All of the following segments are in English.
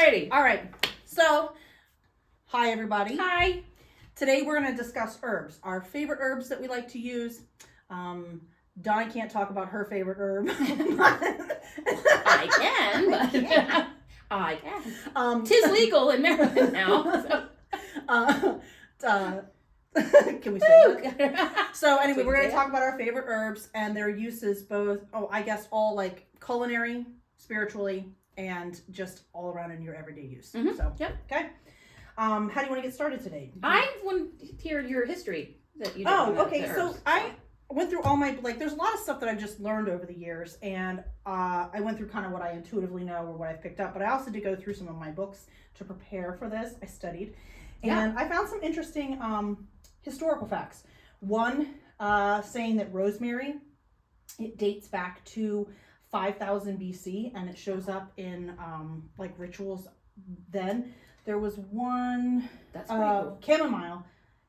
Alrighty. All right. So, hi everybody. Hi. Today we're going to discuss herbs, our favorite herbs that we like to use. Donna can't talk about her favorite herb. I can, but I can. Tis legal in Maryland now. So. Can we say that? So anyway, we're going to Yeah. talk about our favorite herbs and their uses both, I guess all like culinary, spiritually, and just all around in your everyday use. Mhm. So, Yep. okay. How do you want to get started today? I want to hear your history that you did. Oh, on the okay. So herbs. I went through all my, like, there's a lot of stuff that I've just learned over the years, and I went through kind of what I intuitively know or what I've picked up, but I also did go through some of my books to prepare for this. I studied, and I found some interesting historical facts. One saying that rosemary, it dates back to 5000 BC, and it shows up in like rituals then. There was one That's pretty cool. chamomile.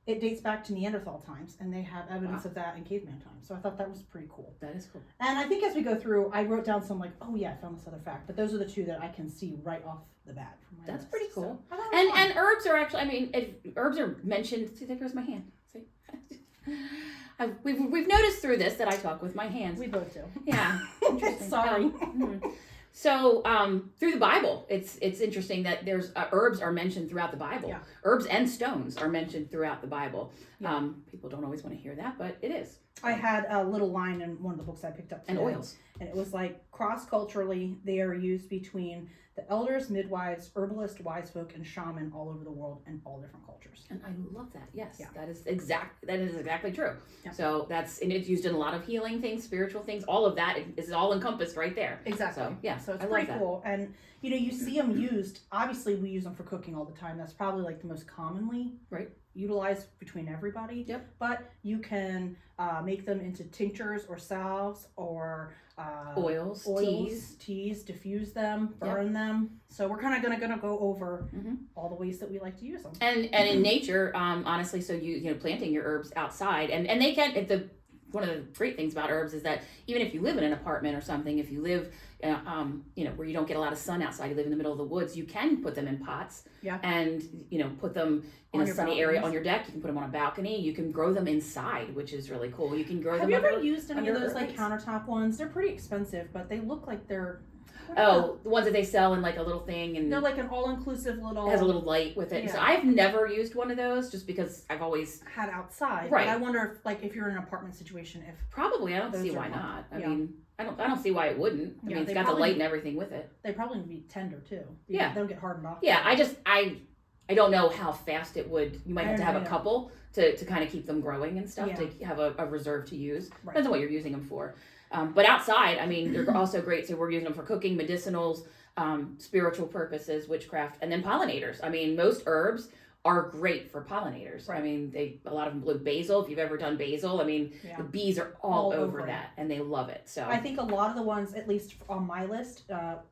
It dates back to Neanderthal times, and they have evidence of that in caveman times. So I thought that was pretty cool. That is cool. And I think as we go through, I wrote down some like, oh yeah, I found this other fact. But those are the two that I can see right off the bat from my That's list. pretty cool. So I thought it was fun. And herbs are actually, I mean, if herbs are mentioned. See, there goes my hand. See, we've noticed through this that I talk with my hands. We both do. Yeah. Interesting. Sorry. So through the Bible, it's interesting that there's herbs are mentioned throughout the Bible. Yeah. Herbs and stones are mentioned throughout the Bible. Yeah. People don't always want to hear that, but it is. I had a little line in one of the books I picked up today. And oils. And it was like, cross-culturally, they are used between the elders, midwives, herbalist, wise folk, and shaman all over the world in all different cultures. And I love that. Yes, Yeah. that is exactly true. Yeah. So and it's used in a lot of healing things, spiritual things. All of that is all encompassed right there. Exactly. So yeah, So it's I love pretty that. cool. And you see them used. Obviously, we use them for cooking all the time. That's probably like the most commonly utilized between everybody. Yep. But you can make them into tinctures or salves or Oils, teas, diffuse them, burn them. So we're kind of gonna go over all the ways that we like to use them. And in nature, honestly, so you know planting your herbs outside, and they can. One of the great things about herbs is that even if you live in an apartment or something, if you live, where you don't get a lot of sun outside, you live in the middle of the woods, you can put them in pots. Yeah. And put them in On a your sunny area balconies. on your deck. You can put them on a balcony. You can grow them inside, which is really cool. You can grow Have them. you ever under- used any of under those like lights. countertop ones? They're pretty expensive, but they look like they're Oh, the ones that they sell in like a little thing, and they're like an all-inclusive little. it has a little light with it. So Yeah. I've never used one of those just because I've always had outside. Right. But I wonder if you're in an apartment situation, if probably I don't Those see are why fun. not. I Yeah. mean, I don't see why it wouldn't. I Yeah, mean, it's they got the probably- light and everything with it. they probably would be tender too. Yeah. They don't get hardened off. Yeah, I don't know how fast it would. You might have to have a Yeah. couple to kind of keep them growing and stuff, Yeah. to have a reserve to use. Right. Depends on what you're using them for. But outside, I mean, they're also great. So we're using them for cooking, medicinals, spiritual purposes, witchcraft, and then pollinators. I mean, most herbs are great for pollinators. Right. I mean, a lot of them bloom basil. If you've ever done basil, I mean, Yeah. the bees are all over that, and they love it. So I think a lot of the ones, at least on my list,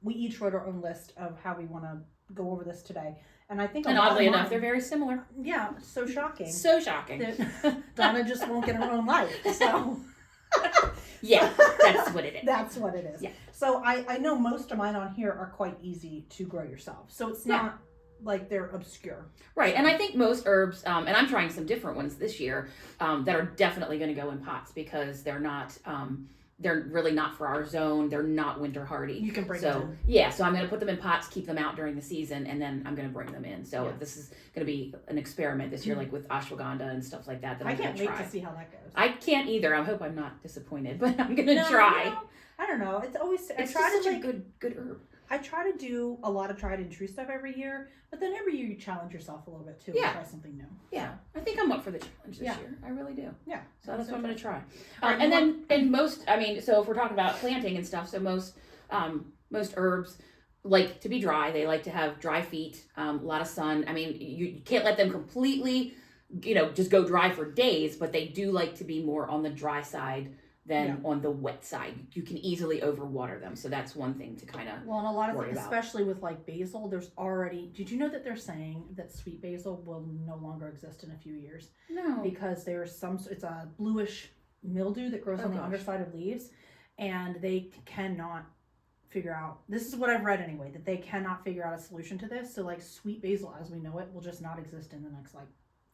we each wrote our own list of how we want to go over this today. And I think a and lot oddly of enough, mine- they're very similar. yeah, so shocking. So shocking. that Donna just won't get her own life. So Yeah, that's what it is. that's what it is. Yeah. So I know most of mine on here are quite easy to grow yourself. So it's not like they're obscure. Right, and I think most herbs, and I'm trying some different ones this year, that are definitely going to go in pots because they're not, they're really not for our zone. They're not winter hardy. You can bring so them yeah, so I'm going to put them in pots, keep them out during the season, and then I'm going to bring them in. So Yeah. this is going to be an experiment this year, like with ashwagandha and stuff like that. That I I'm can't going wait to try. to see how that goes. I can't either. I hope I'm not disappointed, but I'm going to No, try. no, I don't know. It's always I It's try just to such like a good herb. I try to do a lot of tried and true stuff every year, but then every year you challenge yourself a little bit too Yeah. and try something new. Yeah, I think I'm up for the challenge this Yeah. year. I really do. Yeah. So that's what I'm going to try. Alright, And you then, and most, I mean, so if we're talking about planting and stuff, so most herbs like to be dry. They like to have dry feet, a lot of sun. I mean, you can't let them completely, just go dry for days, but they do like to be more on the dry side than on the wet side. You can easily overwater them. So that's one thing to kind of Well, and a lot of worry things, about. especially with like basil, there's already. Did you know that they're saying that sweet basil will no longer exist in a few years no. because there's it's a bluish mildew that grows Oh, on the gosh. underside of leaves, and they cannot figure out, this is what I've read anyway, that they cannot figure out a solution to this. So like sweet basil as we know it will just not exist in the next like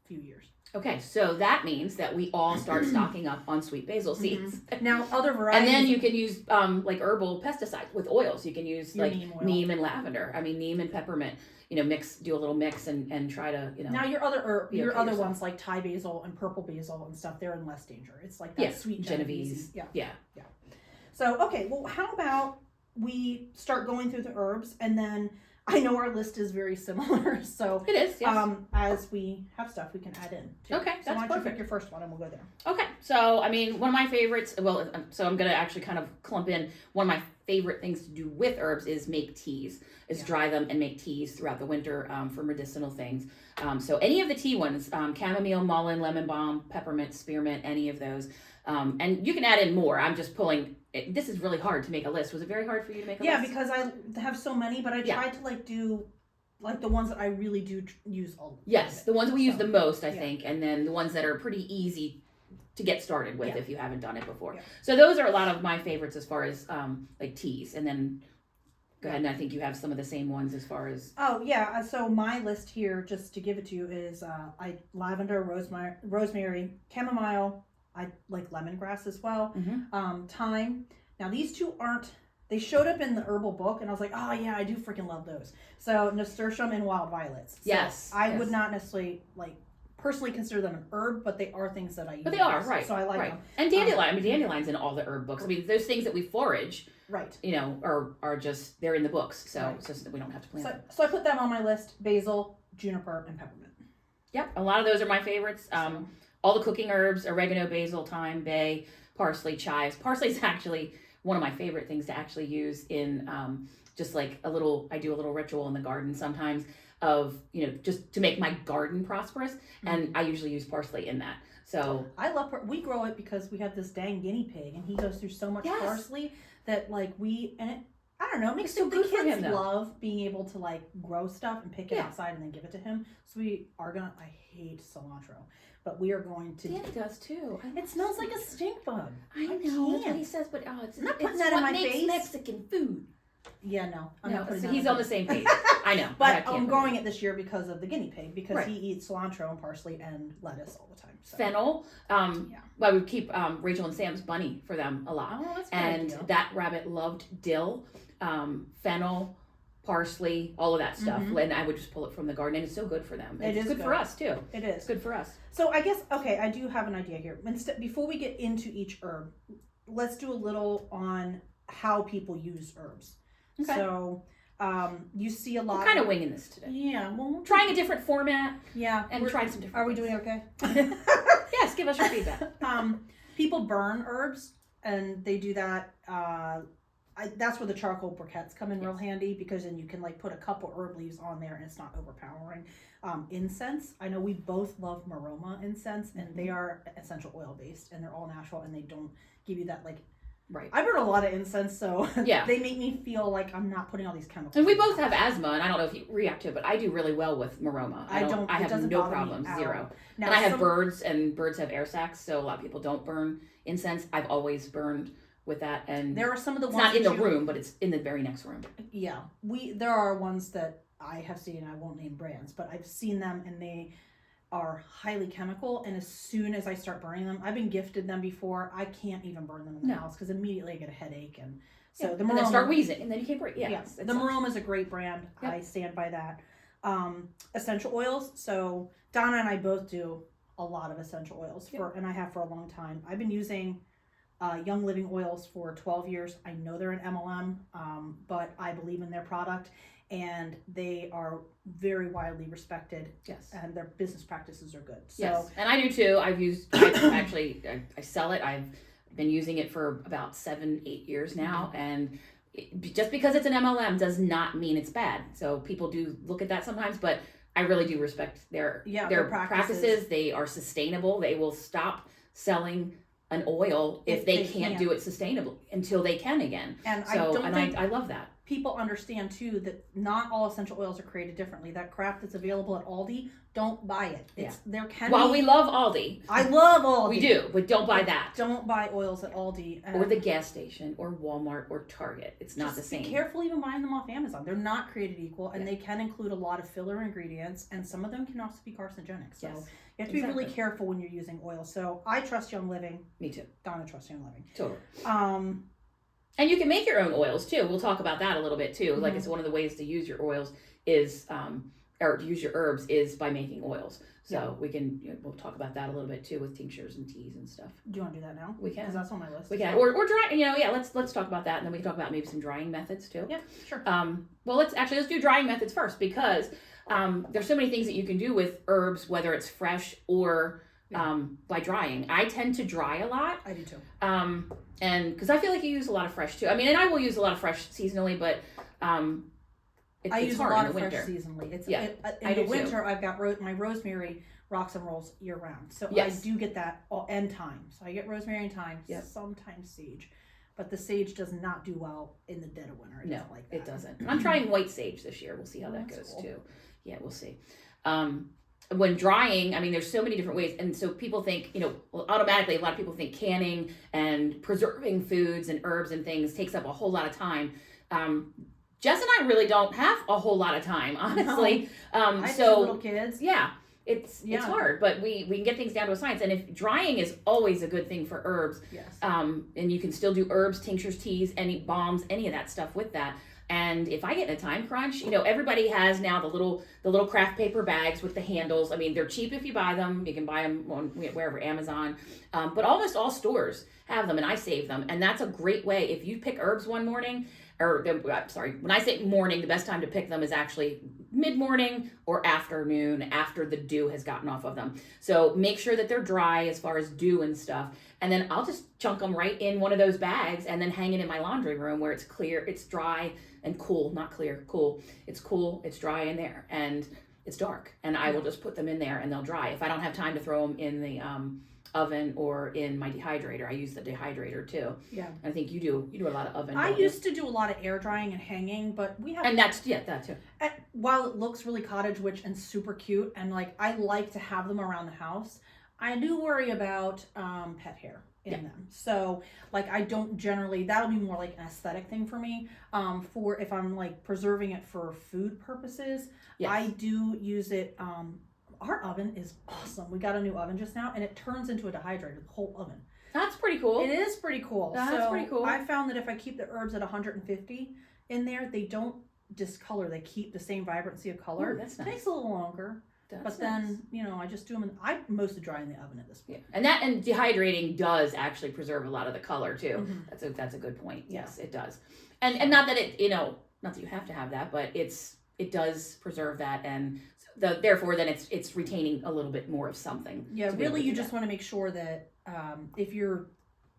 few years. Okay, so that means that we all start stocking up on sweet basil seeds. Now other varieties. And then you can use like herbal pesticides with oils. You can use Your like neem oil. neem and lavender. I mean, neem and peppermint. You know, do a little mix and try to, you know. Now your other be your okay other yourself. ones like Thai basil and purple basil and stuff, they're in less danger. It's like that Yeah, sweet Genovese. Yeah. Yeah. So okay, well how about we start going through the herbs, and then I know our list is very similar, so It is, yes. as we have stuff we can add in too. Okay, so why that's don't you perfect. pick your first one and we'll go there. Okay, so I mean, one of my favorites, well, so I'm going to actually kind of clump in one of my favorite things to do with herbs is make teas, is Yeah. dry them and make teas throughout the winter for medicinal things. So any of the tea ones, chamomile, mullein, lemon balm, peppermint, spearmint, any of those. And you can add in more. I'm just pulling, this is really hard to make a list. Was it very hard for you to make a Yeah, list? because I have so many, but I Yeah. tried to like do like the ones that I really do use a lot. Yes, the ones we use the most, I Yeah. think, and then the ones that are pretty easy to get started with Yeah. if you haven't done it before. Yeah. So those are a lot of my favorites as far as like teas. And then go ahead, and I think you have some of the same ones as far as Oh yeah, so my list here, just to give it to you, is lavender, rosemary, chamomile. I like lemongrass as well. Thyme. Now these two aren't. They showed up in the herbal book, and I was like, oh yeah, I do freaking love those. So nasturtium and wild violets. So Yes, I yes. would not necessarily like personally consider them an herb, but they are things that I use. But they are, right. So I like right. them. And dandelion, I mean dandelions in all the herb books. I mean those things that we forage, Right. you know, are just they're in the books. So Right. it's just that we don't have to plant them. So I put them on my list: basil, juniper, and peppermint. Yep, a lot of those are my favorites. All the cooking herbs, oregano, basil, thyme, bay, parsley, chives. Parsley is actually one of my favorite things to actually use in just like I do a little ritual in the garden sometimes of, you know, just to make my garden prosperous. And I usually use parsley in that. So I love we grow it because we have this dang guinea pig, and he goes through so much Yes. parsley that like I don't know, it makes It's so the good for kids him, though. love being able to like grow stuff and pick it Yeah. outside and then give it to him. So we are gonna. I hate cilantro, but we are going to. Danny does too. It smells like a stink bug. I know that's what he says, but it's I'm not putting it's that in what my makes face. Mexican food. Yeah, no, I'm No, not putting so that he's in on my the same page. I know, I But can't I'm put growing it this year because of the guinea pig, because Right. he eats cilantro and parsley and lettuce all the time. So. Fennel. Yeah. Well, I would keep Rachel and Sam's bunny for them a lot. Oh, that's a good And idea. that rabbit loved dill, fennel, parsley, all of that stuff. Mhm. And I would just pull it from the garden, and it's so good for them. It It's is good for good. us too. It It's is. good for us. So I guess, okay, I do have an idea here. Before we get into each herb, let's do a little on how people use herbs. Okay. So you see a lot. We're kind of winging this today. Yeah. Well, Trying a different format Yeah. and trying some different. Are we things. doing okay? Yes, give us your feedback. People burn herbs, and they do that. That's where the charcoal briquettes come in real handy, because then you can like put a couple herb leaves on there and it's not overpowering. Incense. I know we both love Maroma incense, and they are essential oil based, and they're all natural, and they don't give you that like. Right. I burn a lot of incense, so Yeah. they make me feel like I'm not putting all these chemicals. And we in my both have house. asthma, and I don't know if you react to it, but I do really well with Maroma. I don't. I It have doesn't no bother me problems, at zero. all. Now, And I have some- birds, and birds have air sacs, so a lot of people don't burn incense. I've always burned with that, and There are some of the it's ones not in the that you- room, but it's in the very next room. Yeah, there are ones that I have seen. I won't name brands, but I've seen them, and they are highly chemical. And as soon as I start burning them, I've been gifted them before. I can't even burn them in the No. house because immediately I get a headache. And so Yeah. the And then Maroma, start wheezing, and then you can't breathe. Yeah, the Maroma is a great brand. Yep. I stand by that. Essential oils. So Donna and I both do a lot of essential oils and I have for a long time. I've been using Young Living oils for 12 years. I know they're an MLM, but I believe in their product, and they are very widely respected, Yes. and their business practices are good. So Yes, and I do too. I sell it. I've been using it for about 7-8 years now, and just because it's an MLM does not mean it's bad. So people do look at that sometimes, but I really do respect their practices. They are sustainable. They will stop selling an oil if they can't do it sustainably until they can again. And So I don't think I love that. people understand too that not all essential oils are created differently. That crap that's available at Aldi, don't buy it. There can While be, we love Aldi, I love Aldi. we do, but don't buy that. Don't buy oils at Aldi Or the gas station, or Walmart, or Target. It's not the same. Be careful even buying them off Amazon. They're not created equal, and they can include a lot of filler ingredients, and some of them can also be carcinogenic. So you have to be really careful when you're using oil. So I trust Young Living. Me too. Donna trusts Young Living. Totally. And you can make your own oils too. We'll talk about that a little bit too. Like, it's one of the ways to use your oils is, or to use your herbs is by making oils. So we can, we'll talk about that a little bit too with tinctures and teas and stuff. Do you want to do that now? We can. Because that's on my list. We can. Or dry, let's talk about that, and then we can talk about maybe some drying methods too. Yeah, sure. Well, let's do drying methods first, because there's so many things that you can do with herbs, whether it's fresh or by drying. I tend to dry a lot. I do too. And because I feel like you use a lot of fresh too. I mean, and I will use a lot of fresh seasonally, but I use a lot of fresh seasonally. In the winter, I've got my rosemary rocks and rolls year round. So I do get that and thyme. So I get rosemary and thyme, sometimes sage. But the sage does not do well in the dead of winter. It doesn't. I'm trying white sage this year. We'll see how that goes too. Yeah, we'll see. When drying, I mean, there's so many different ways. And so people think, automatically, a lot of people think canning and preserving foods and herbs and things takes up a whole lot of time. Jess and I really don't have a whole lot of time, honestly. I have 2 little kids. Yeah, it's hard, but we can get things down to a science. And if drying is always a good thing for herbs, and you can still do herbs, tinctures, teas, any balms, any of that stuff with that. And if I get in a time crunch, everybody has now the little craft paper bags with the handles. I mean, they're cheap if you buy them. You can buy them on wherever, Amazon. But almost all stores have them, and I save them. And that's a great way. If you pick herbs one morning, when I say morning, the best time to pick them is actually mid-morning or afternoon, after the dew has gotten off of them. So make sure that they're dry as far as dew and stuff. And then I'll just chunk them right in one of those bags and then hang it in my laundry room where it's clear, it's dry and cool, not clear, cool. It's cool, it's dry in there, and it's dark. And I will just put them in there and they'll dry. If I don't have time to throw them in the oven or in my dehydrator, I use the dehydrator too. Yeah. I think you do a lot of oven. I used to do a lot of air drying and hanging, but we have, and that too. While it looks really cottage witch and super cute, and like I like to have them around the house, I do worry about pet hair in them. So like I don't generally, that'll be more like an aesthetic thing for me. For if I'm like preserving it for food purposes, I do use it. Our oven is awesome. We got a new oven just now, and it turns into a dehydrator, the whole oven. That's pretty cool. It is pretty cool. That's pretty cool. I found that if I keep the herbs at 150 in there, they don't discolor. They keep the same vibrancy of color. Ooh, that's nice. It takes a little longer. Then, I just do them. I mostly dry in the oven at this point. Yeah. And dehydrating does actually preserve a lot of the color too. Mm-hmm. That's a good point. Yes, it does. And not that not that you have to have that, but it does preserve that, and therefore then it's retaining a little bit more of something. Yeah, really, you just want to make sure that if you're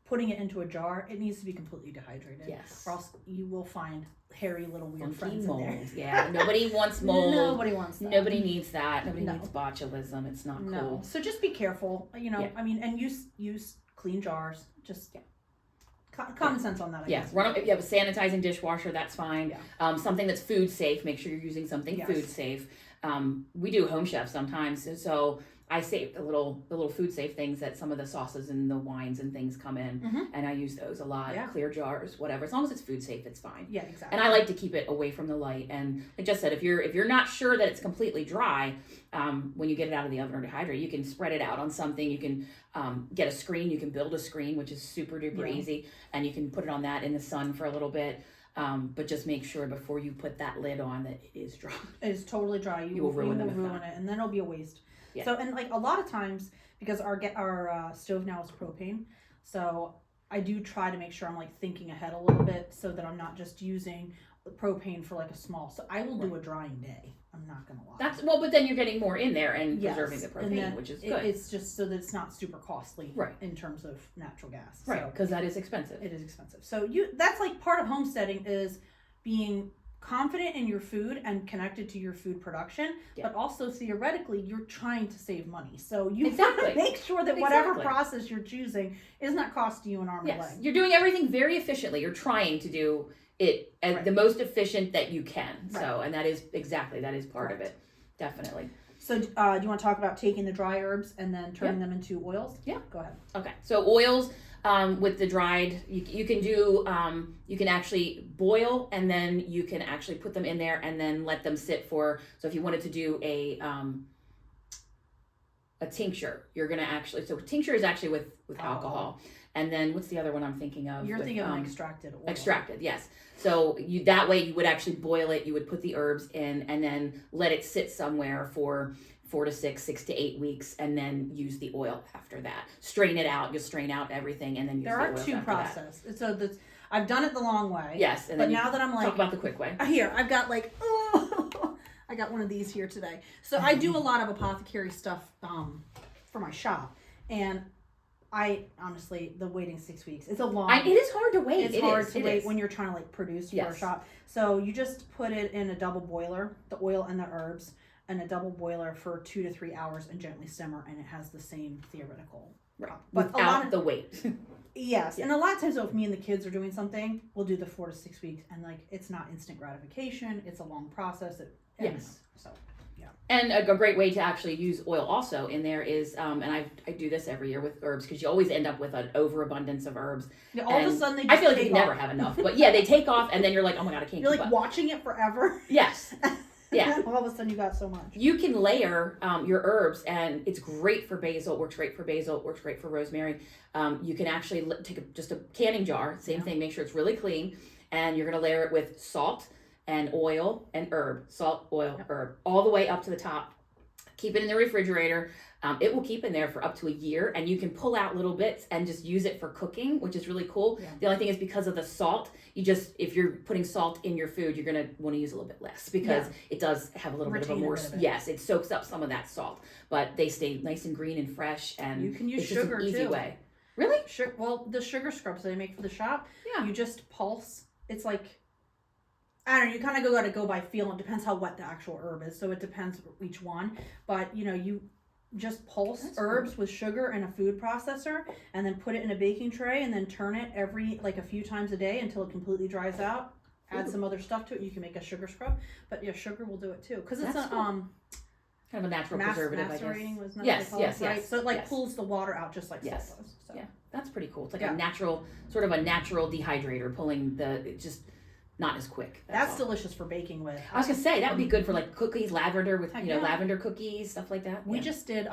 putting it into a jar, it needs to be completely dehydrated. Yes. Or else you will find hairy little weird friends in there. Yeah, nobody wants mold. Nobody wants that. Nobody needs that. Nobody needs botulism. It's not cool. So just be careful. I mean, and use clean jars. Just common sense on that. Yes, if you have a sanitizing dishwasher, that's fine. Yeah. Something that's food safe. Make sure you're using something food safe. We do Home Chef sometimes, so I save the little food safe things that some of the sauces and the wines and things come in, and I use those a lot. Yeah. Clear jars, whatever. As long as it's food safe, it's fine. Yeah, exactly. And I like to keep it away from the light. And like just said, if you're not sure that it's completely dry, when you get it out of the oven or dehydrator, you can spread it out on something. You can get a screen. You can build a screen, which is super duper easy, and you can put it on that in the sun for a little bit. But just make sure before you put that lid on that it is dry. It is totally dry. You will ruin it, and then it'll be a waste. Yeah. So, and like a lot of times, because our stove now is propane, so I do try to make sure I'm like thinking ahead a little bit so that I'm not just using the propane for like a small. So I will do a drying day. I'm not gonna lie. But then you're getting more in there and preserving the propane, which is good. It's just so that it's not super costly, in terms of natural gas, right? Because that is expensive. It is expensive. So that's like part of homesteading is being confident in your food and connected to your food production, but also theoretically you're trying to save money. So you have to make sure that whatever process you're choosing is not costing you an arm and a leg. You're doing everything very efficiently. You're trying to do it Right. the most efficient that you can. Right. So, and that is part of it. Definitely. So, do you want to talk about taking the dry herbs and then turning them into oils? Yeah. Go ahead. Okay. So oils, with the dried, you can do, you can actually boil, and then you can actually put them in there and then let them sit for, so if you wanted to do a tincture, you're going to actually, so tincture is actually with alcohol. And then what's the other one I'm thinking of? You're with, thinking of an extracted oil. Extracted, yes. So that way you would actually boil it, you would put the herbs in, and then let it sit somewhere for 4 to 6, 6 to 8 weeks, and then use the oil after that. Strain it out, you'll strain out everything, and then use There the are oils two after processes. So I've done it the long way. Yes, and but then now that I'm like, talk about the quick way. Here, I've got like, I got one of these here today. So I do a lot of apothecary stuff for my shop, and I honestly, the waiting 6 weeks, it's a long. It is hard to wait. It's hard to wait when you're trying to like produce for a Yes. shop. So you just put it in a double boiler, the oil and the herbs, and a double boiler for 2 to 3 hours, and gently simmer, and it has the same theoretical. Right. But Without the wait. Yes, Yeah. and a lot of times, though, if me and the kids are doing something, we'll do the 4 to 6 weeks, and like it's not instant gratification. It's a long process. Yes. So And a great way to actually use oil also in there is, and I do this every year with herbs, because you always end up with an overabundance of herbs. yeah, all of a And sudden they I just feel like you take never off. have enough, but yeah, they take off, and then you're like, oh my god, I can't You're keep like up. watching it forever. Yes. Yeah. And all of a sudden you got so much. You can layer your herbs, and it's great for basil. It works great for basil. It works great for rosemary. You can actually take just a canning jar, same thing, make sure it's really clean, and you're going to layer it with salt and oil and herb. Salt, oil, herb, all the way up to the top. Keep it in the refrigerator. It will keep in there for up to a year, and you can pull out little bits and just use it for cooking, which is really cool. Yeah. The only thing is, because of the salt, if you're putting salt in your food, you're going to want to use a little bit less, because it does have a little bit of a Retain a more, bit of it. yes, it soaks up some of that salt, but they stay nice and green and fresh, and You can use it's just sugar an easy too. way. Really? Well, the sugar scrubs that I make for the shop, Yeah. you just pulse. It's like, I don't know, you kind of gotta go by feel. It depends how wet the actual herb is, so it depends each one. But you just pulse That's herbs with sugar and a food processor, and then put it in a baking tray, and then turn it a few times a day until it completely dries out. Add Ooh. some other stuff to it. You can make a sugar scrub, but yeah, sugar will do it too, because it's That's a cool. Kind of a natural preservative, I macerating guess. was not Yes, what they call yes, it, right? yes, So it like yes. pulls the water out just like Yes. salt does. So. Yeah. That's pretty cool. It's like Yeah. a natural, sort of a natural dehydrator, pulling it's just not as quick. That's all. delicious for baking with. I was gonna say that would be good for like cookies, lavender with Heck yeah. lavender cookies, stuff like that. We Yeah. just did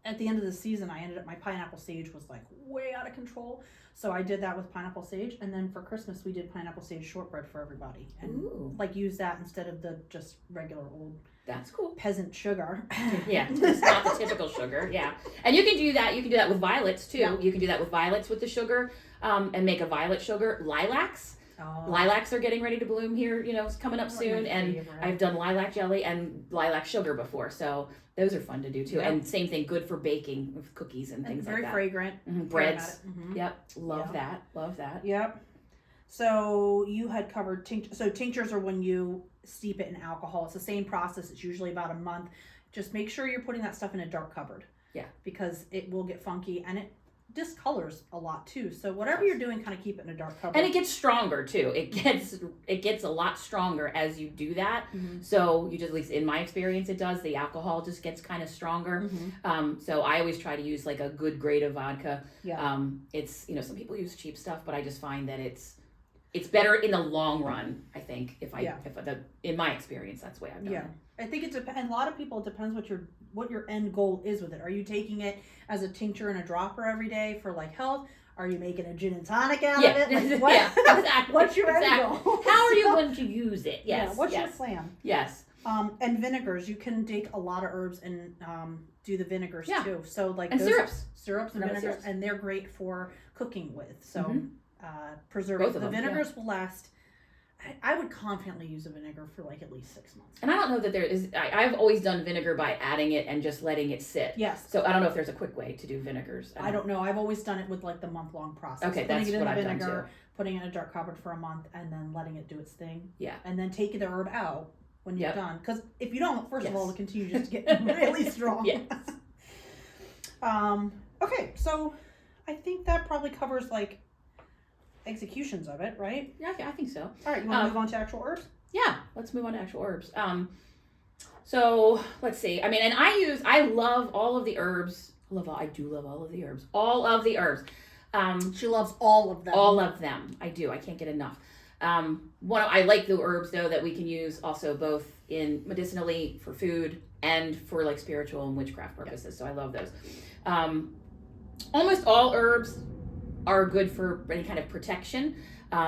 at the end of the season, I ended up, my pineapple sage was like way out of control, so I did that with pineapple sage, and then for Christmas we did pineapple sage shortbread for everybody, and Ooh, like use that instead of the just regular old that's cool. peasant sugar. Yeah, it's not the typical sugar. Yeah, and you can do that. You can do that with violets too. Yeah. You can do that with violets with the sugar, and make a violet sugar. Lilacs. Oh, Lilacs are getting ready to bloom here. It's coming up Those are soon, my and favorite. I've done lilac jelly and lilac sugar before, so those are fun to do too. Yeah. And same thing, good for baking with cookies and things very like that. fragrant. Breads. Mm-hmm. Yep, love Yeah. that. Love that. Yep. So you had covered so tinctures are when you steep it in alcohol. It's the same process. It's usually about a month. Just make sure you're putting that stuff in a dark cupboard. Yeah. Because it will get funky, and it discolors a lot too. So whatever you're doing, kind of keep it in a dark cupboard. And it gets stronger too. It gets a lot stronger as you do that. Mhm. So you just, at least in my experience, it does. The alcohol just gets kind of stronger. Mhm. So I always try to use like a good grade of vodka. Yeah. It's some people use cheap stuff, but I just find that it's better in the long run. I think in my experience, that's the way I've done Yeah. it. I think it depends. A lot of people, it depends what your end goal is with it. Are you taking it as a tincture and a dropper every day for like health? Are you making a gin and tonic out Yeah, of it? Like, what? yeah, exactly. What's your end Exactly. goal? How are you going to use it? Yes. Yeah. What's yes. your plan? Yes. And vinegars, you can take a lot of herbs and do the vinegars Yeah. too. So like And those syrups. syrups and What about vinegars, syrups? and they're great for cooking with. So Mhm. preserve Both the of them, vinegars will last. I would confidently use a vinegar for like at least 6 months. And I don't know that there is. I've always done vinegar by adding it and just letting it sit. Yes. So I don't know if there's a quick way to do vinegars. I don't know. I've always done it with like the month-long process. Okay, putting that's it in what the I've done vinegar, too. putting it in a dark cupboard for a month, and then letting it do its thing. Yeah. And then taking the herb out when you're Yep. done. Because if you don't, first of Yes. all, it continues just to get really strong. Yes. Okay, so I think that probably covers like executions of it, right? Yeah, I think so. All right, you want to move on to actual herbs? Yeah, let's move on to actual herbs. So let's see. I mean, and I love all of the herbs. I do love all of the herbs. All of the herbs. She loves all of them. All of them. I do. I can't get enough. I like the herbs though that we can use also both in medicinally for food and for like spiritual and witchcraft purposes. So I love those. Almost all herbs are good for any kind of protection.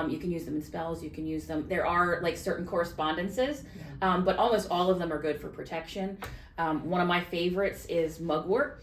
You can use them in spells. You can use them. There are like certain correspondences, but almost all of them are good for protection. One of my favorites is mugwort,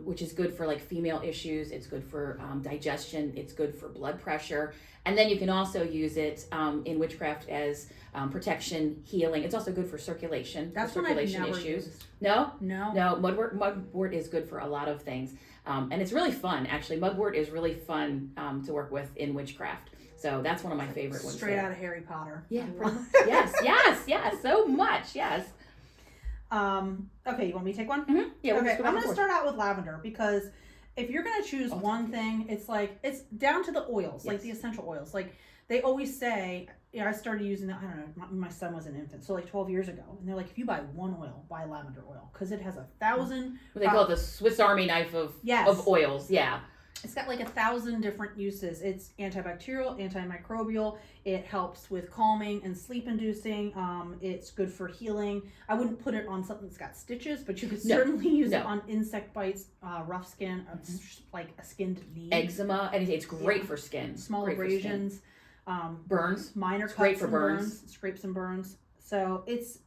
which is good for like female issues. It's good for digestion. It's good for blood pressure. And then you can also use it in witchcraft as protection, healing. It's also good for circulation. That's for circulation one I've never issues. used. No, No. Mugwort is good for a lot of things, and it's really fun. Actually, mugwort is really fun to work with in witchcraft. So that's one of my favorite ones. Straight out of Harry Potter. Yeah. yes. So much. Yes. Okay, you want me to take one? Mm-hmm. Yeah. Okay, I'm going to start out with lavender because if you're going to choose one thing, it's down to the oils, like the essential oils. Like they always say, I started using it, I don't know, my son was an infant, so like 12 years ago. And they're like, if you buy one oil, buy lavender oil because it has 1,000. They call it the Swiss Army knife of oils. Yeah. It's got like 1,000 different uses. It's antibacterial, antimicrobial. It helps with calming and sleep inducing. It's good for healing. I wouldn't put it on something that's got stitches, but you could certainly use it on insect bites, rough skin, like a skinned knee. Eczema, anything. It's great for skin. Small abrasions. Burns. Minor cuts great for and burns. Scrapes and burns. So it's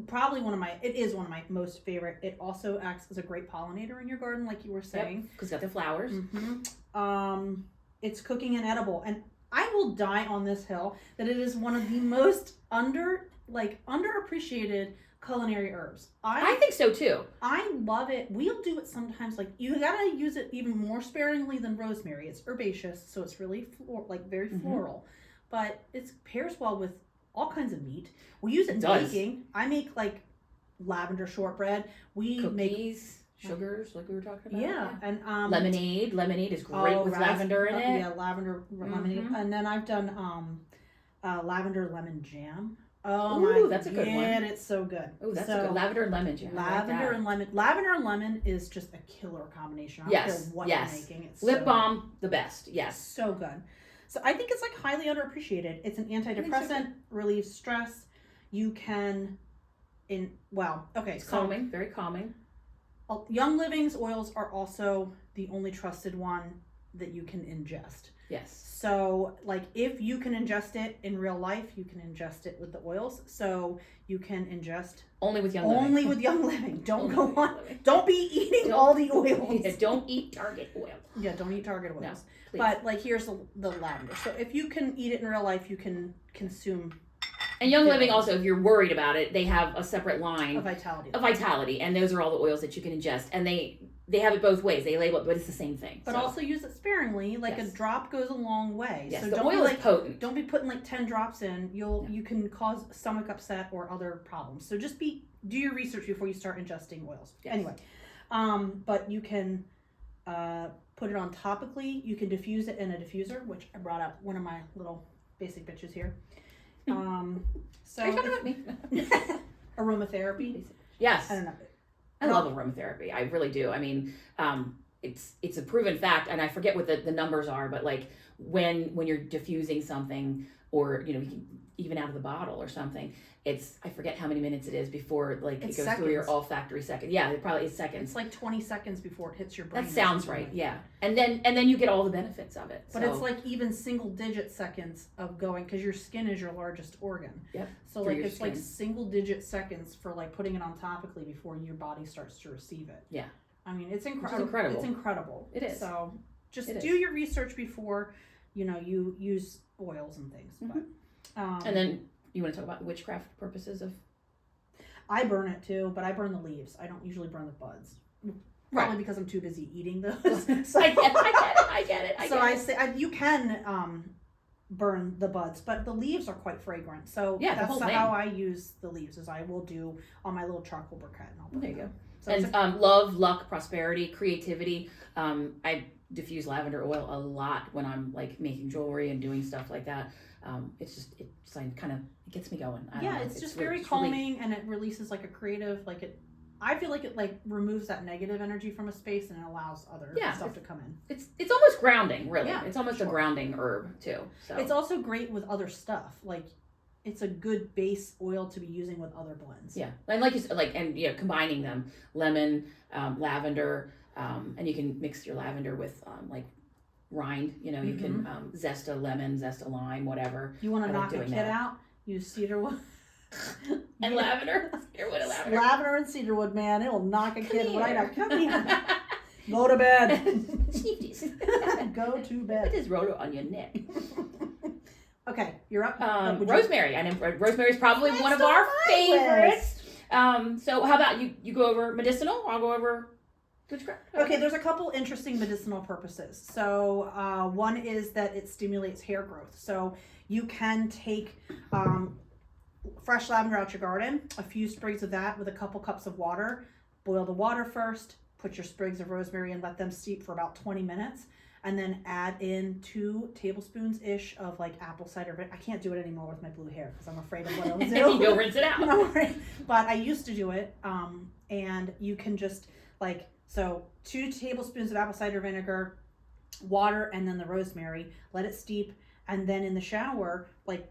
probably it is one of my most favorite. It also acts as a great pollinator in your garden, like you were saying. Because it's got the flowers. Mm-hmm. It's cooking and edible. And I will die on this hill that it is one of the most underappreciated culinary herbs. I think so too. I love it. We'll do it sometimes. Like you gotta use it even more sparingly than rosemary. It's herbaceous, so it's really very floral. But it pairs well with all kinds of meat. We use it in baking. I make like lavender shortbread. We make sugars, like we were talking about. Yeah, and lemonade. Lemonade is great with lavender in it. Yeah, lavender lemonade. And then I've done lavender lemon jam. Oh that's a good one. And it's so good. Oh, that's a good lavender and lemon jam. Lavender and lemon is just a killer combination. I don't care what you're making. It's lip balm, the best. Yes, so good. So I think it's like highly underappreciated. It's an antidepressant, relieves stress. You can, it's calming, very calming. Young Living's oils are also the only trusted one that you can ingest. Yes. So, like, if you can ingest it in real life, you can ingest it with the oils. So you can ingest only with Young Living. Only with Young Living. Don't go on. Don't be eating all the oils. Yeah, don't eat Target oil. Yeah, don't eat Target oils. No, please. But like, here's the lavender. So if you can eat it in real life, you can consume. And Young Living also, if you're worried about it, they have a separate line of Vitality. And those are all the oils that you can ingest. And they have it both ways. They label it, but it's the same thing. But also use it sparingly. Like a drop goes a long way. Yes, so the oil is potent. Don't be putting like 10 drops in. You can cause stomach upset or other problems. So just do your research before you start ingesting oils. Yes. Anyway, but you can put it on topically. You can diffuse it in a diffuser, which I brought out one of my little basic bitches here. So are you talking about me? Aromatherapy. Yes. I don't know. I love aromatherapy. I really do. I mean, it's a proven fact, and I forget what the numbers are, but like when you're diffusing something, or even out of the bottle or something, I forget how many minutes it is before it goes seconds. through your olfactory second. Yeah, it probably is seconds. It's like 20 seconds before it hits your brain. That sounds right. Yeah, and then you get all the benefits of it. But it's like even single digit seconds of going, because your skin is your largest organ. Yep. So like it's like single digit seconds for like putting it on topically before your body starts to receive it. Yeah. I mean, it's incredible. It's incredible. It is. So just do your research before you use oils and things. Mm-hmm. But and then you want to talk about witchcraft purposes of. I burn it too, but I burn the leaves. I don't usually burn the buds. Probably because I'm too busy eating those. So, I get it. I say you can burn the buds, but the leaves are quite fragrant. So that's how I use the leaves. Is I will do on my little charcoal briquette, and I'll burn there you go. So and love, luck, prosperity, creativity. I diffuse lavender oil a lot when I'm like making jewelry and doing stuff like that. It's like kind of, it gets me going. I don't know. It's just really- very it's really- calming, and it releases like a creative, like it. I feel like it like removes that negative energy from a space and it allows other stuff to come in. It's almost grounding, really. Yeah, It's almost a sure. grounding herb too. So It's also great with other stuff. Like it's a good base oil to be using with other blends. yeah, and like you said, combining them, lemon, lavender, and you can mix your lavender with like rind. You know, you can zest a lemon, zest a lime, whatever. You want I to like knock a doing kid that. out? Use cedarwood. And lavender. Cedarwood and lavender. Lavender and cedarwood, man. It'll knock a kid Come right here. out. Come here. Go to bed. Sneakies. Go to Put bed. this roller on your neck. Okay, you're up. Would you- Rosemary. I know Rosemary's probably That's one of on our my favorites. So how about you go over medicinal? I'll go over witchcraft. Okay, there's a couple interesting medicinal purposes. So one is that it stimulates hair growth. So you can take fresh lavender out your garden, a few sprigs of that with a couple cups of water. Boil the water first, put your sprigs of rosemary and let them steep for about 20 minutes. And then add in 2 tablespoons-ish of like apple cider vinegar. I can't do it anymore with my blue hair because I'm afraid of what it'll do. You go rinse it out. But I used to do it, and you can just like, so 2 tablespoons of apple cider vinegar, water, and then the rosemary. Let it steep, and then in the shower, like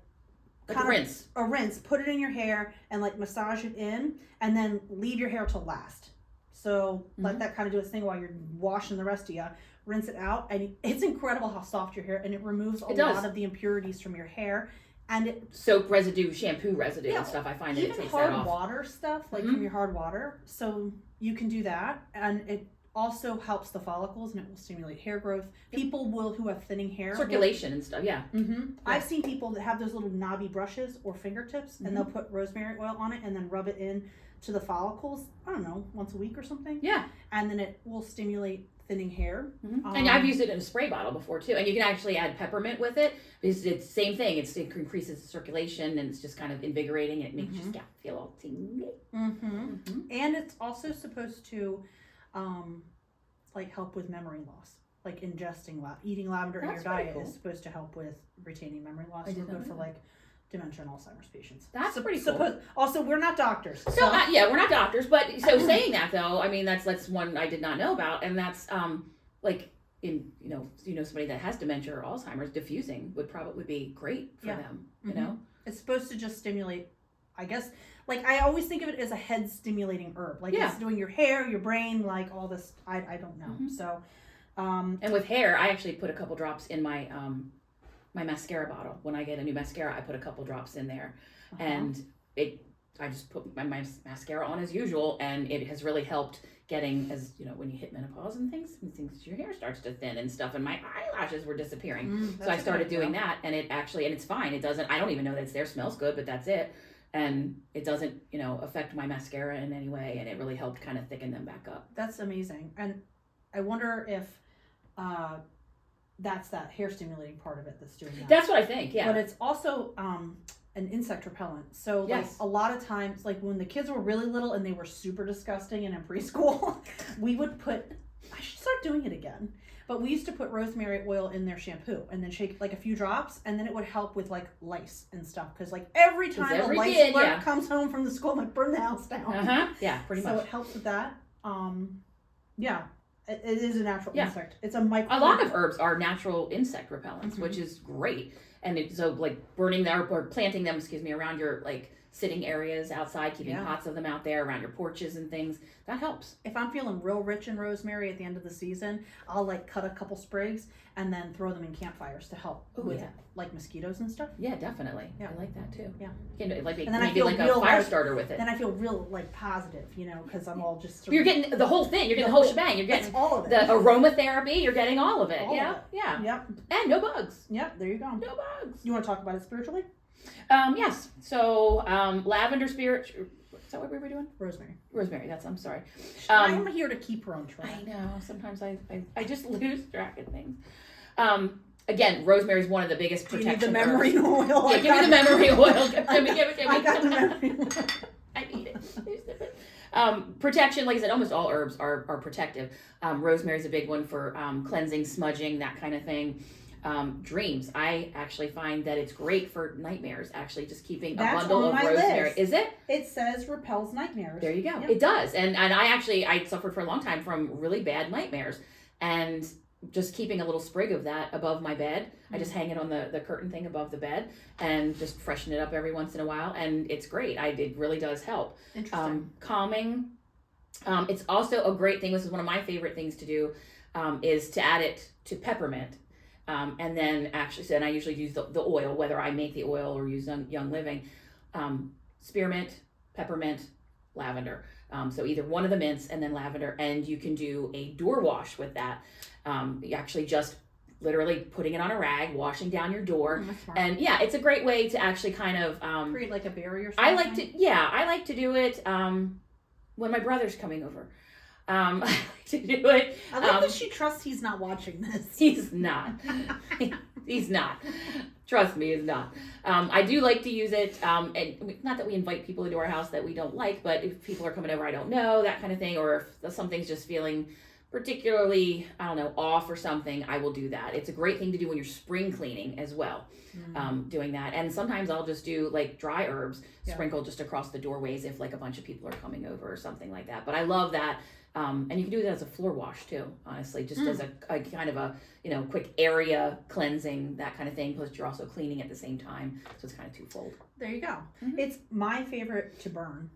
Like a rinse. a rinse, put it in your hair and like massage it in, and then leave your hair to last. So let that kind of do its thing while you're washing the rest of you. Rinse it out, and it's incredible how soft your hair, and it removes a lot of the impurities from your hair, and it Soap residue, shampoo residue, Yeah, and stuff. I find that it even takes hard that off. water stuff, like from your hard water. So you can do that, and it also helps the follicles, and it will stimulate hair growth. People who have thinning hair, Circulation and stuff. Yeah. I've seen people that have those little knobby brushes or fingertips, and they'll put rosemary oil on it and then rub it in to the follicles. I don't know, once a week or something. Yeah. And then it will stimulate thinning hair. And I've used it in a spray bottle before too. And you can actually add peppermint with it because it's the same thing. It increases the circulation and it's just kind of invigorating. It makes your scalp feel all tingly. And it's also supposed to like help with memory loss. Like ingesting eating lavender in your That's pretty diet cool. is supposed to help with retaining memory loss. I We're did not good for know like dementia and Alzheimer's patients. That's pretty cool. Also, we're not doctors. So yeah, we're not doctors, but so saying that though, I mean that's one I did not know about, and that's like in somebody that has dementia or Alzheimer's, diffusing would probably be great for them. You know, it's supposed to just stimulate. I guess like I always think of it as a head stimulating herb. Like it's doing your hair, your brain, like all this. I don't know. So. And with hair, I actually put a couple drops in my my mascara bottle. When I get a new mascara, I put a couple drops in there, and I just put my mascara on as usual, and it has really helped getting, as you know, when you hit menopause and things, your hair starts to thin and stuff, and my eyelashes were disappearing. So I started doing that, and it's fine. It doesn't. I don't even know that it's there. Smells good, but that's it. And it doesn't, affect my mascara in any way, and it really helped kind of thicken them back up. That's amazing, and I wonder if that's that hair stimulating part of it that's doing that. That's what I think, yeah. But it's also an insect repellent. So like a lot of times, like when the kids were really little and they were super disgusting and in preschool, we would I should start doing it again. But we used to put rosemary oil in their shampoo and then shake like a few drops, and then it would help with like lice and stuff. Because like every time a lice alert comes home from the school, I'm like, burn the house down. Yeah, pretty much. So it helps with that. Yeah. It is a natural insect. It's a micro. A lot of herbs are natural insect repellents, which is great. And so like burning them or planting them, around your like sitting areas outside, keeping pots of them out there around your porches and things, that helps. If I'm feeling real rich in rosemary at the end of the season, I'll like cut a couple sprigs and then throw them in campfires to help with like mosquitoes and stuff. Yeah, definitely. Yeah. I like that too. Yeah. You know, like and then maybe like a fire starter with it. Then I feel real like positive, because I'm all just. You're getting the whole thing. You're getting the whole shebang. You're getting all of it. The aromatherapy. You're getting all of it. All yeah. of it. Yeah. Yep. And no bugs. Yep. There you go. No bugs. You want to talk about it spiritually? Yes. So lavender spirit. Is that what we were doing? Rosemary. Rosemary. I'm sorry. I'm here to keep her on track. I know. Sometimes I just lose track of things. Again, rosemary is one of the biggest protection. You need the memory oil. Yeah, give me the memory oil. Give it to me. I got the memory oil. I need it. Protection, like I said, almost all herbs are protective. Rosemary's a big one for cleansing, smudging, that kind of thing. Dreams. I actually find that it's great for nightmares. Actually, just keeping a That's bundle on of my rosemary. list. Is it? It says repels nightmares. There you go. Yep. It does. And I suffered for a long time from really bad nightmares, and just keeping a little sprig of that above my bed. I just hang it on the curtain thing above the bed and just freshen it up every once in a while, and it's great. It really does help. Interesting. Calming. It's also a great thing. This is one of my favorite things to do, is to add it to peppermint. And then and I usually use the oil, whether I make the oil or use Young Living. Spearmint, peppermint, lavender. So either one of the mints and then lavender, and you can do a door wash with that. You actually just literally putting it on a rag, washing down your door. And yeah, it's a great way to actually kind of create like a barrier. I like to do it when my brother's coming over. I like to do it. I like that she trusts he's not watching this. He's not. He's not. Trust me, he's not. I do like to use it, and not that we invite people into our house that we don't like, but if people are coming over I don't know, that kind of thing, or if something's just feeling particularly, I don't know, off or something, I will do that. It's a great thing to do when you're spring cleaning as well, doing that. And sometimes I'll just do like dry herbs, sprinkle just across the doorways if like a bunch of people are coming over or something like that. But I love that. And you can do that as a floor wash too, honestly, just as a kind of a, quick area cleansing, that kind of thing. Plus you're also cleaning at the same time. So it's kind of twofold. There you go. Mm-hmm. It's my favorite to burn.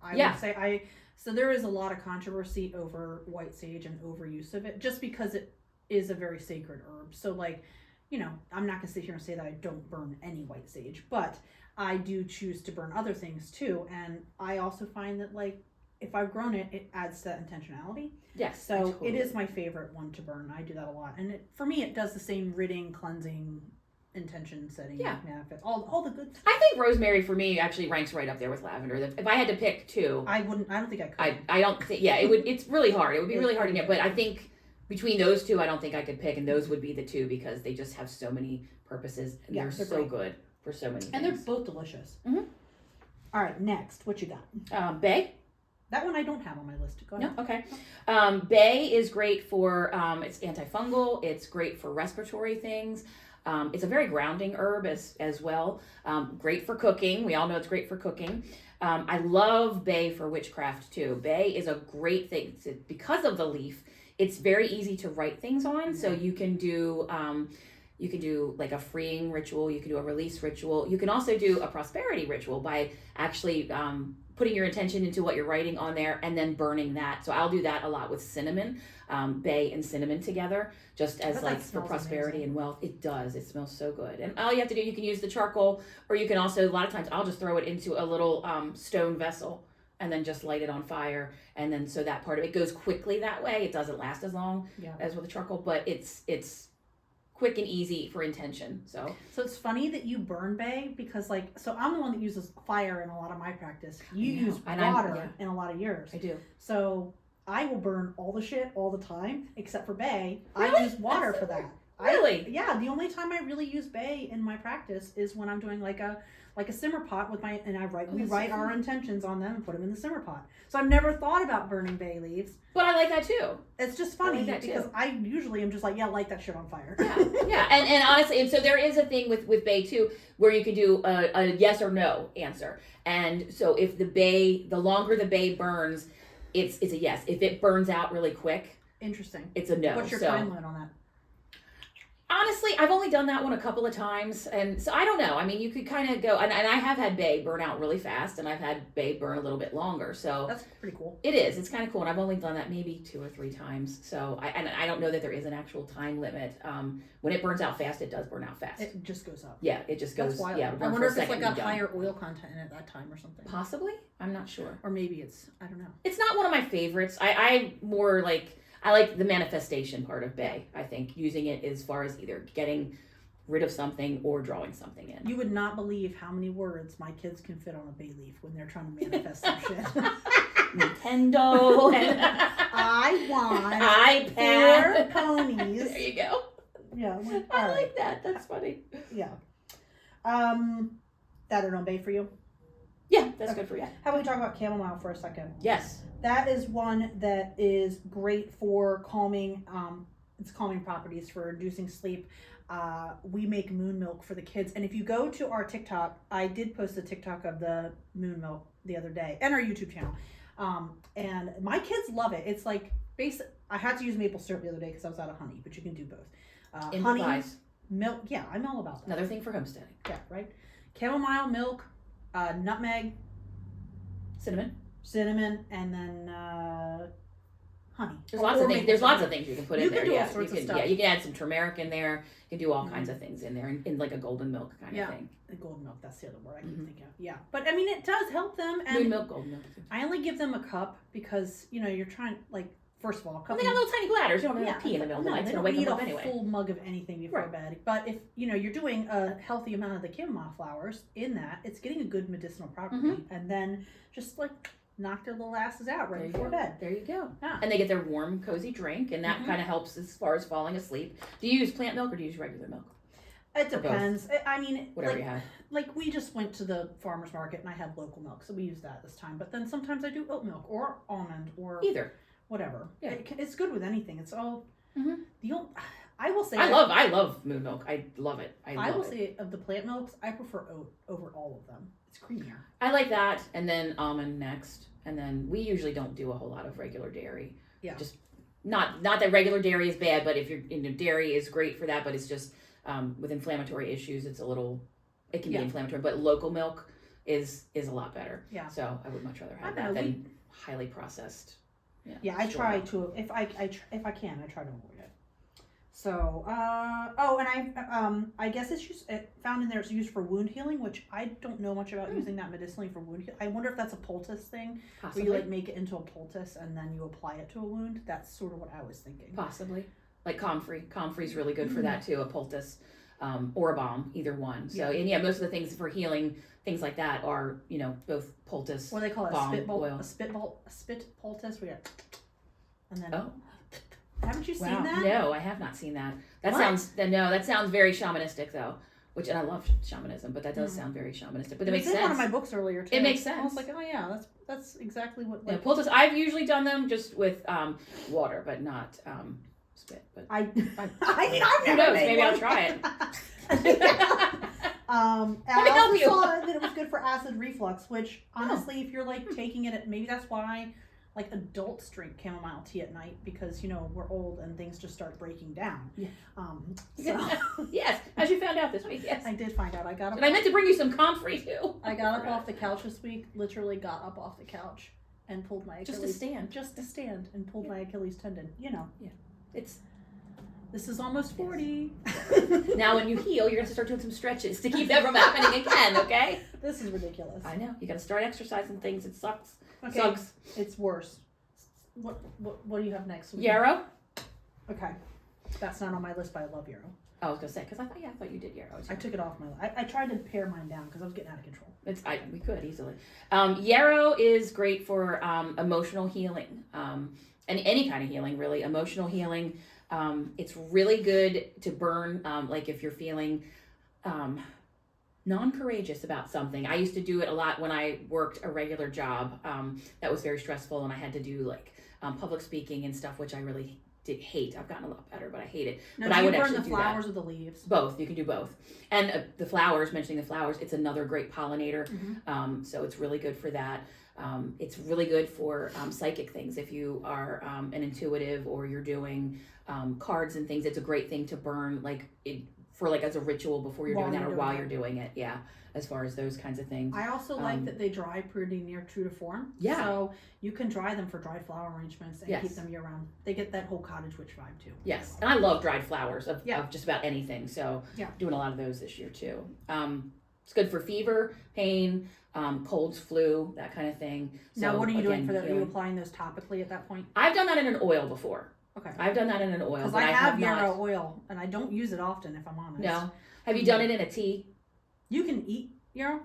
I would say so there is a lot of controversy over white sage and overuse of it, just because it is a very sacred herb. So like, I'm not gonna sit here and say that I don't burn any white sage, but I do choose to burn other things too. And I also find that like, if I've grown it, it adds to that intentionality. Yes. So it is my favorite one to burn. I do that a lot. And for me, it does the same ridding, cleansing, intention setting, manifest, all the good stuff. I think rosemary for me actually ranks right up there with lavender. If I had to pick two, I don't think I could. I don't think, it would, it's really hard. It would be really hard to get, but I think between those two, I don't think I could pick, and those would be the two because they just have so many purposes, and they're so good for so many things. And they're both delicious. Mm-hmm. All right, next, what you got? Bay. That one I don't have on my list. Go ahead. No? Okay. Bay is great for, it's antifungal. It's great for respiratory things. It's a very grounding herb as well. Great for cooking. We all know it's great for cooking. I love bay for witchcraft too. Bay is a great thing. Because of the leaf, it's very easy to write things on. So you can do like a freeing ritual. You can do a release ritual. You can also do a prosperity ritual by actually putting your intention into what you're writing on there and then burning that. So I'll do that a lot with cinnamon, bay and cinnamon together, just as like for prosperity and wealth. It does. It smells so good. And all you have to do, you can use the charcoal, or you can also, a lot of times I'll just throw it into a little stone vessel and then just light it on fire. And then so that part of it goes quickly that way. It doesn't last as long as with the charcoal, but it's quick and easy for intention. So it's funny that you burn bay, because so I'm the one that uses fire in a lot of my practice. You use water in a lot of yours. I do. So I will burn all the shit all the time except for bay. Really? I use water for that. Really? The only time I really use bay in my practice is when I'm doing like a simmer pot with we write our intentions on them and put them in the simmer pot. So I've never thought about burning bay leaves. But I like that too. It's just funny because I usually am just like, light that shit on fire. Yeah. And honestly, and so there is a thing with bay too, where you can do a yes or no answer. And so if the longer the bay burns, it's a yes. If it burns out really quick, interesting, it's a no. What's your time limit on that? Honestly, I've only done that one a couple of times, and so I don't know. I mean, you could kind of go, and I have had bay burn out really fast, and I've had bay burn a little bit longer. So that's pretty cool. It is. It's kind of cool, and I've only done that maybe 2 or 3 times. So I don't know that there is an actual time limit. When it burns out fast, it does burn out fast. It just goes up. Yeah, it just goes. That's wild. Yeah, I wonder if it's like a higher oil content in it that time or something. Possibly, I'm not sure. Or maybe it's, I don't know. It's not one of my favorites. I more like. I like the manifestation part of bay. I think using it as far as either getting rid of something or drawing something in. You would not believe how many words my kids can fit on a bay leaf when they're trying to manifest some shit. Nintendo. And I want iPad. 4 ponies. There you go. Yeah. I like that. That's funny. Yeah. That or no bay for you? Yeah, that's good for you. How about we talk about chamomile for a second? Yes. That is one that is great for calming. It's calming properties for inducing sleep. We make moon milk for the kids, and if you go to our TikTok, I did post a TikTok of the moon milk the other day, and our YouTube channel. And my kids love it. It's like basic. I had to use maple syrup the other day because I was out of honey, but you can do both. Honey, milk. Yeah, I'm all about that. Another thing for homesteading. Yeah, right. Chamomile milk, nutmeg, cinnamon, and then honey. There's lots of things. There's lots of things you can put in there. You can do all Yeah, sorts you of can. stuff. Yeah, you can add some turmeric in there. You can do all kinds of things in there, in like a golden milk kind of thing. The golden milk. That's the other word I keep thinking of. Yeah, but I mean, it does help them. And Moon milk, golden milk. I only give them a cup because you're trying like. First of all, a cup. Well, they got little tiny bladders. You don't have to pee in the middle of the night. It's they gonna don't wake need them up a anyway. full mug of anything before bed. But if you're doing a healthy amount of the chamomile flowers in that, it's getting a good medicinal property, and then just like knock their little asses out right before bed. There you go. Yeah. And they get their warm, cozy drink, and that kind of helps as far as falling asleep. Do you use plant milk or do you use regular milk? It depends. I mean, Whatever you have. Like we just went to the farmer's market and I had local milk, so we use that this time. But then sometimes I do oat milk or almond or Either. whatever. Yeah. It's good with anything. It's all I will say I love moon milk. I love it. I will say of the plant milks, I prefer oat over all of them. It's creamier. I like that, and then almond next, and then we usually don't do a whole lot of regular dairy. Yeah. Just not that regular dairy is bad, but if you're dairy is great for that, but it's just with inflammatory issues, it can be inflammatory. But local milk is a lot better. Yeah. So I would much rather have that than highly processed. Yeah, I try to if I can, I try to avoid it. So, and I guess it's just found in there. It's used for wound healing, which I don't know much about using that medicinally for wound healing. I wonder if that's a poultice thing, Possibly. where you make it into a poultice and then you apply it to a wound. That's sort of what I was thinking. Possibly, like comfrey. Comfrey's really good for that too. A poultice, or a balm, either one. So and most of the things for healing things like that are both poultice. What do they call it? Balm, A spit poultice. And then. Oh. Haven't you seen that? No, I have not seen that. That sounds very shamanistic though. And I love shamanism, but that does sound very shamanistic. But it makes sense. It was in one of my books earlier too. It makes sense. I was like, oh yeah, that's exactly what. Like, poultice. I've usually done them just with water, but not spit. But I mean, I've who never knows? made Maybe one. I'll try it. I also saw that it was good for acid reflux, which honestly, if you're like taking it, maybe that's why like adults drink chamomile tea at night because we're old and things just start breaking down. Yeah. So Yes, as you found out this week. Yes, I did find out. And I meant to bring you some comfrey too. I got up off the couch this week. Literally got up off the couch and pulled my Achilles. Just to stand and pulled my Achilles tendon. Yeah. This is almost 40. Now when you heal, you're going to start doing some stretches to keep that from happening again, okay? This is ridiculous. I know. You got to start exercising things. It sucks. Okay. Sucks. It's worse. What do you have next? Yarrow? Okay. That's not on my list, but I love yarrow. I was going to say, because I thought you did yarrow. I took it off my list. I tried to pare mine down because I was getting out of control. We could easily. Yarrow is great for emotional healing. And any kind of healing, really. Emotional healing. It's really good to burn, like if you're feeling non-courageous about something. I used to do it a lot when I worked a regular job that was very stressful, and I had to do like public speaking and stuff, which I really did hate. I've gotten a lot better, but I hate it. Now, but do I would you burn actually the do flowers that. or the leaves? Both. You can do both. And the flowers, mentioning the flowers, it's another great pollinator. So it's really good for that. It's really good for psychic things. If you are an intuitive or you're doing cards and things, it's a great thing to burn as a ritual before you're doing that or while you're doing it. Yeah, as far as those kinds of things. I also like that they dry pretty near true to form. Yeah. So you can dry them for dry flower arrangements and Yes. keep them year round. They get that whole cottage witch vibe too. Yes, and I love dried flowers of just about anything. So Yeah. doing a lot of those this year too. It's good for fever, pain, colds, flu, that kind of thing. Now, So, what are you doing again, for that? Are you healing. applying those topically at that point? I've done that in an oil before. Okay. I've done that in an oil, Because but I I have not. yarrow oil, and I don't use it often, if I'm honest. No. Have you done it in a tea? You can eat yarrow?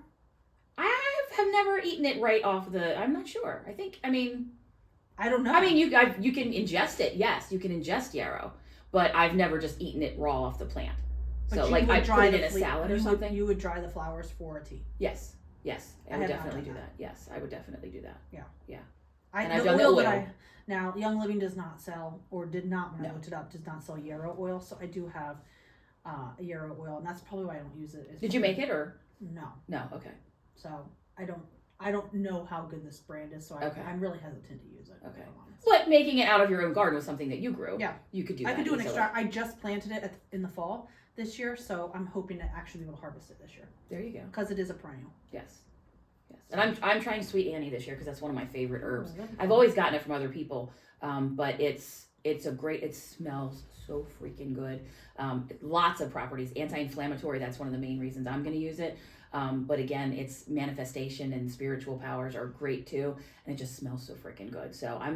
I have never eaten it right off the. I'm not sure. I don't know. I mean, you can ingest it. Yes, you can ingest yarrow, but I've never just eaten it raw off the plant. But So you like would I dry put it the in a fle- salad or you would- something. You would dry the flowers for a tea. Yes. Yes, I I would have not definitely do done that. Yes, I would definitely do that. I And I've the done the oil that oil. now Young Living does not sell, or did not when I No. looked it up, does not sell yarrow oil. So I do have a yarrow oil, and that's probably why I don't use it. It's Did you probably- make it or No. no? Okay. So I don't know how good this brand is, so Okay. I'm really hesitant to use it. Okay. if I'm honest. But making it out of your own garden was something that you grew. Yeah. You could do. I that could do an easily. extract. I just planted it in the fall this year, so I'm hoping to actually be able to harvest it this year There you go. because it is a perennial. Yes. Yes. And I'm trying Sweet Annie this year because that's one of my favorite herbs. Oh, that'd be I've fun. always gotten it from other people, but it's a great. It smells so freaking good. Lots of properties, anti-inflammatory. That's one of the main reasons I'm going to use it. But again, its manifestation and spiritual powers are great too, and it just smells so freaking good. So I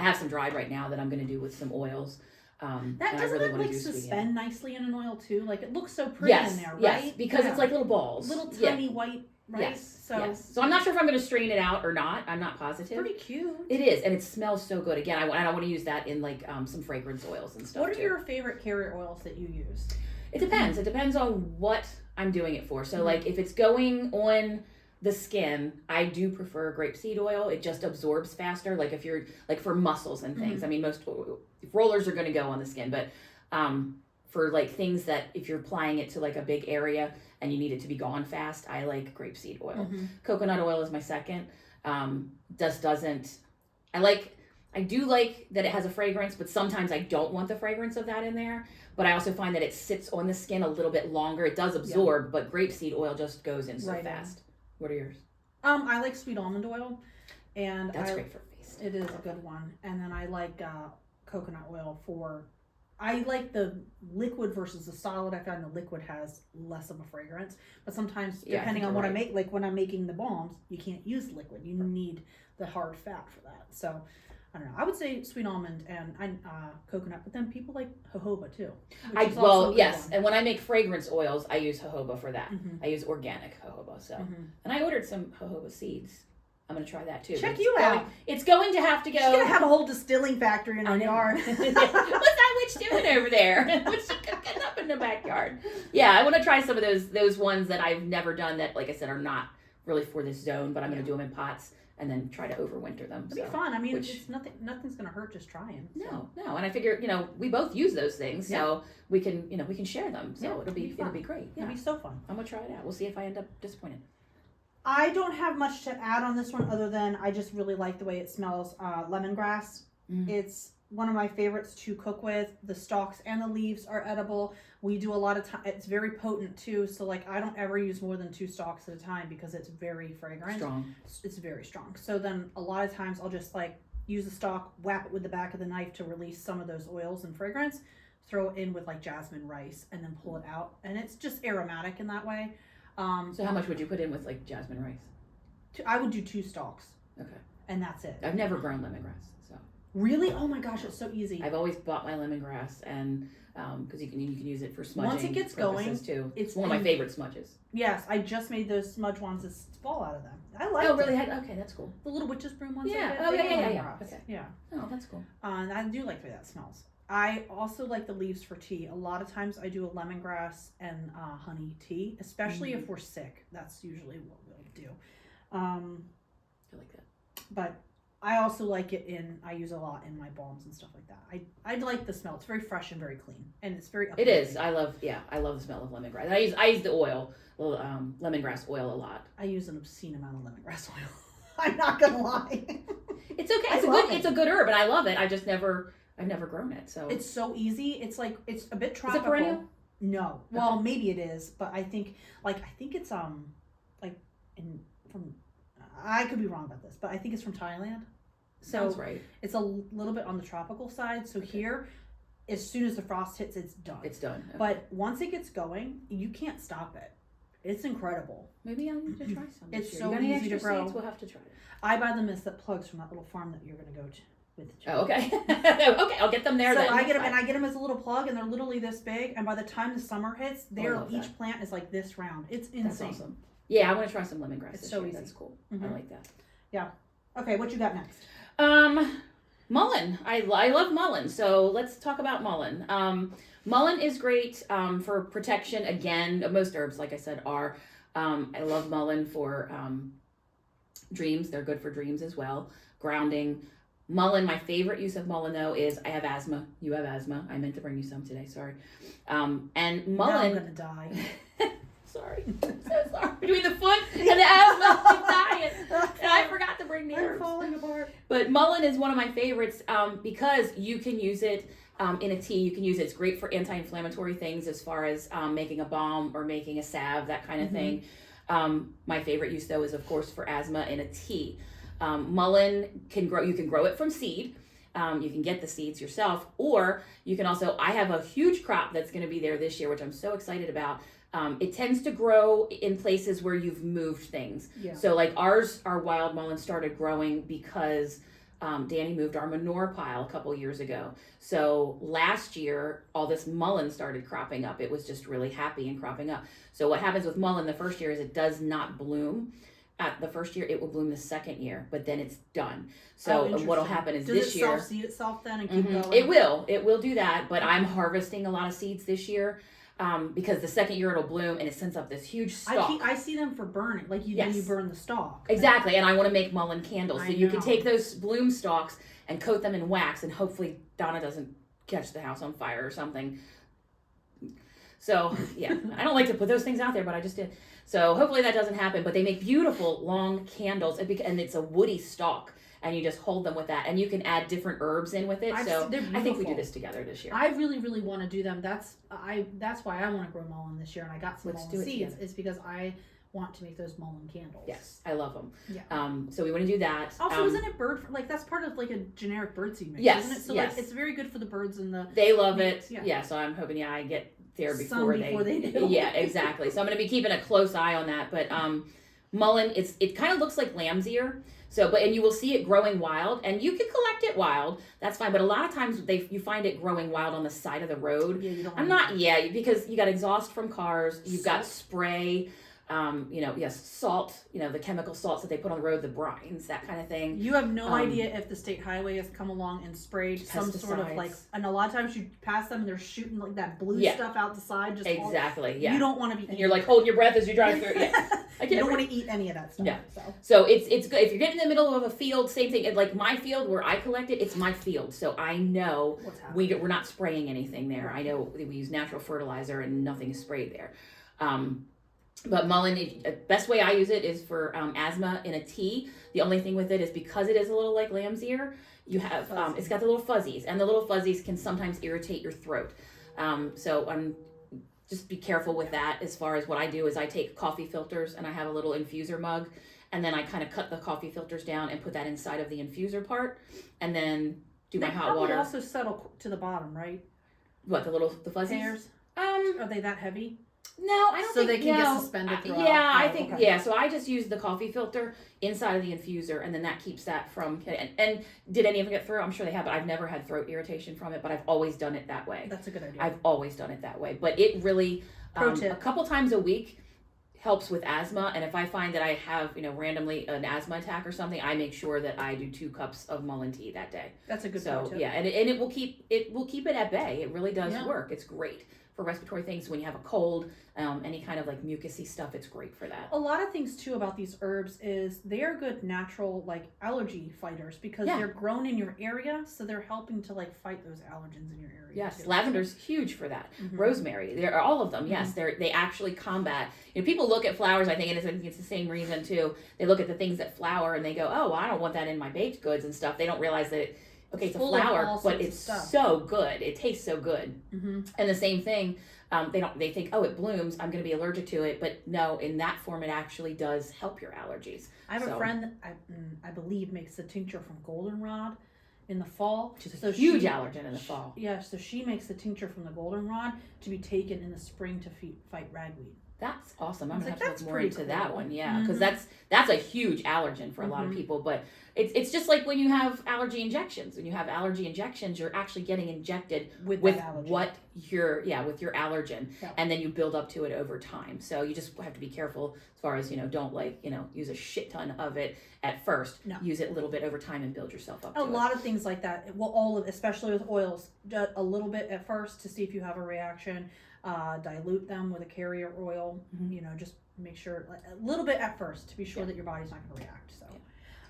have some dried right now that I'm going to do with some oils. That and doesn't I really it wanna like do Sweet Annie. suspend nicely in an oil too? Like it looks so pretty Yes, in there, right? yes, because Yeah. it's like little balls, little Yeah. tiny white, right? Yes, So yes. So I'm not sure if I'm going to strain it out or not. I'm not positive. pretty cute. It is, and it smells so good. Again, I want to use that in like some fragrance oils and stuff. What are too. your favorite carrier oils that you use? It depends. It depends on what I'm doing it for. So, Mhm. like, if it's going on the skin, I do prefer grapeseed oil. It just absorbs faster. Like, if you're, like, for muscles and things. I mean, most rollers are going to go on the skin, but for, like, things that if you're applying it to, like, a big area and you need it to be gone fast, I like grapeseed oil. Mhm. Coconut oil is my second. Doesn't. I do like that it has a fragrance, but sometimes I don't want the fragrance of that in there. But I also find that it sits on the skin a little bit longer. It does absorb, but grapeseed oil just goes in so Right in. fast. What are yours? I like sweet almond oil, and That's I, great for face. it is a good one. And then I like coconut oil for. I like the liquid versus the solid. I find the liquid has less of a fragrance, but sometimes Yeah, I depending think on you're what I right. make, like when I'm making the balms, you can't use liquid. You need the hard fat for that. So I don't know. I would say sweet almond and coconut, but then people like jojoba too. which is also a good Yes, one. and when I make fragrance oils, I use jojoba for that. Mhm. I use organic jojoba. So, Mhm. and I ordered some jojoba seeds. I'm gonna try that too. Check It's you going- out. It's going to have to go. She's gonna have a whole distilling factory in I her know. yard. What's that witch doing over there? What's she cooking up in the backyard? Yeah, I want to try some of those ones that I've never done that, like I said, are not really for this zone, but I'm going to do them in pots and then try to overwinter them. It'd be So. fun. I mean, which- it's nothing's gonna hurt just trying. So. No, and I figure we both use those things, so we can share them. So Yeah, it'll be fun. great. Yeah, It'd be so fun. I'm gonna try it out. We'll see if I end up disappointed. I don't have much to add on this one other than I just really like the way it smells. Lemongrass. Mm. It's one of my favorites to cook with. The stalks and the leaves are edible. We do a lot of time. It's very potent too. So like I don't ever use more than 2 stalks at a time because it's very fragrant. Strong. It's very strong. So then a lot of times I'll just like use the stalk, whap it with the back of the knife to release some of those oils and fragrance, throw it in with like jasmine rice and then pull it out. And it's just aromatic in that way. So how much would you put in with like jasmine rice? I would do 2 stalks Okay. and that's it. I've never grown lemongrass, so Really? Oh my gosh, it's so easy. I've always bought my lemongrass, and because you can use it for smudging. Once it gets purposes, going, too. it's One of my in- favorite smudges. Yes, I just made those smudge ones this fall out of them. I like Oh, really? Okay, that's cool. the little witch's broom ones. I Yeah. did, Oh, they yeah, were yeah, yeah. lemongrass. Okay. Yeah. Oh, that's cool. And I do like the way that smells. I also like the leaves for tea. A lot of times I do a lemongrass and honey tea, especially if we're sick. That's usually what we'll do. I like that. But I also like it I use a lot in my balms and stuff like that. I like the smell. It's very fresh and very clean. And it's very It is. uplifting. I love the smell of lemongrass. I use the oil, lemongrass oil a lot. I use an obscene amount of lemongrass oil. I'm not gonna lie. It's okay. I love it. It's a good herb, and I love it. I've never grown it. So It's so easy. It's like it's a bit is tropical. it perennial? No. Well, maybe it is, but I think it's like I could be wrong about this, but I think it's from Thailand. So Sounds right. it's a little bit on the tropical side. So here, as soon as the frost hits, it's done. It's done. Okay. But once it gets going, you can't stop it. It's incredible. Maybe I need to try some. It's this year. so You got any easy to extra grow. seeds? We'll have to try it. I buy them as the plugs from that little farm that you're going to go to with. Oh, okay. Okay, I'll get them there So then. I get them, That's and I get them as a little plug, and they're literally this big. And by the time the summer hits, love each that. plant is like this round. It's fine. That's insane. awesome. Yeah, I want to try some lemongrass It's this so year. easy. That's cool. Mhm. I like that. Okay, what you got next? Mullein. I love mullein. So let's talk about mullein. Mullein is great for protection. Again, most herbs, like I said, are. I love mullein for dreams. They're good for dreams as well. Grounding. Mullein, my favorite use of mullein though is I have asthma. You have asthma. I meant to bring you some today. Sorry. And mullein. Now I'm gonna die. Sorry. So sorry. Between the foot and the asthma, I'm dying. And I forgot to bring the I'm herbs. falling apart. But mullein is one of my favorites because you can use it in a tea. You can use it. It's great for anti-inflammatory things as far as making a balm or making a salve, that kind of thing. My favorite use though is of course for asthma in a tea. Mullein can grow. You can grow it from seed. You can get the seeds yourself, or you can also. I have a huge crop that's going to be there this year, which I'm so excited about. It tends to grow in places where you've moved things. Yeah. So like our wild mullein started growing because Danny moved our manure pile a couple years ago. So last year, all this mullein started cropping up. It was just really happy and cropping up. So what happens with mullein the first year is it does not bloom. The first year, it will bloom the second year, but then it's done. So what will happen is this year... Does it self-seed itself then and keep going? It will do that, but I'm harvesting a lot of seeds this year because the second year it'll bloom and it sends up this huge stalk. I see them for burning, like when you burn the stalk. Exactly, and I want to make mullein candles. So you can know. take those bloom stalks and coat them in wax, and hopefully Donna doesn't catch the house on fire or something. So, yeah, I don't like to put those things out there, but I just did. So hopefully that doesn't happen, but they make beautiful long candles, and it's a woody stalk, and you just hold them with that, and you can add different herbs in with it. So I think we do this together this year. I really, really want to do them. That's why I want to grow mullein this year, and I got some mullein seeds. It's because I want to make those mullein candles. Yes, I love them. Yeah. So we want to do that. Also, isn't it that's part of like a generic birdseed mix? Yes. Isn't it? So yes. like it's very good for the birds and the. They love it. Yeah. Yeah. So I'm hoping I get there before they do. Yeah, exactly. So I'm going to be keeping a close eye on that. But mullein, it kind of looks like lamb's ear. So, and you will see it growing wild, and you can collect it wild. That's fine. But a lot of times you find it growing wild on the side of the road. Yeah, you don't. Because you got exhaust from cars. You've got spray. Salt, the chemical salts that they put on the road, the brines, that kind of thing. You have no idea if the state highway has come along and sprayed some sort of and a lot of times you pass them and they're shooting like that blue stuff out the side. Just exactly, You don't want to be. And you're like holding your breath as you drive through. Yeah. You don't want to eat any of that stuff. Yeah. So it's good if you're getting in the middle of a field. Same thing. Like my field where I collect it, it's my field, so I know we're not spraying anything there. I know we use natural fertilizer and nothing is sprayed there. But mullein, best way I use it is for asthma in a tea. The only thing with it is because it is a little like lamb's ear, you have it's got the little fuzzies, and the little fuzzies can sometimes irritate your throat. So just be careful with that. As far as what I do is I take coffee filters and I have a little infuser mug, and then I kind of cut the coffee filters down and put that inside of the infuser part, and then do my hot water. They also settle to the bottom, right? What, the fuzzies? Hairs? Are they that heavy? No, I don't think so they can get suspended throughout. Yeah, I think so I just use the coffee filter inside of the infuser, and then that keeps that from and did any of it get through? I'm sure they have, but I've never had throat irritation from it, but I've always done it that way. That's a good idea. I've always done it that way. But it really a couple times a week helps with asthma, and if I find that I have, randomly an asthma attack or something, I make sure that I do 2 cups of mullein tea that day. That's a good tip. Yeah, and it will keep it at bay. It really does work. It's great for respiratory things when you have a cold, any kind of like mucusy stuff. It's great for that. A lot of things too about these herbs is they are good natural like allergy fighters because they're grown in your area, so they're helping to like fight those allergens in your area. Yes, too. Lavender's huge for that. Mm-hmm. Rosemary, there are all of them. Yes, they actually combat. People look at flowers. I think it's the same reason too. They look at the things that flower and they go, oh, well, I don't want that in my baked goods and stuff. They don't realize that it's a flower, but it's so good. It tastes so good. Mm-hmm. And the same thing, they think, oh, it blooms, I'm going to be allergic to it. But no, in that form, it actually does help your allergies. I have a friend that I believe makes the tincture from goldenrod in the fall. Which is a huge allergen in the fall. Yeah, so she makes the tincture from the goldenrod to be taken in the spring to fight ragweed. That's awesome. I'm going to have to look more into that one. Yeah, because that's a huge allergen for a lot of people. But it's just like when you have allergy injections. When you have allergy injections, you're actually getting injected with what with your allergen, and then you build up to it over time. So you just have to be careful as far as don't use a shit ton of it at first. No. Use it a little bit over time and build yourself up. A lot of things like that. Well, especially with oils, a little bit at first to see if you have a reaction. Dilute them with a carrier oil. Just make sure a little bit at first to be sure that your body's not going to react. So,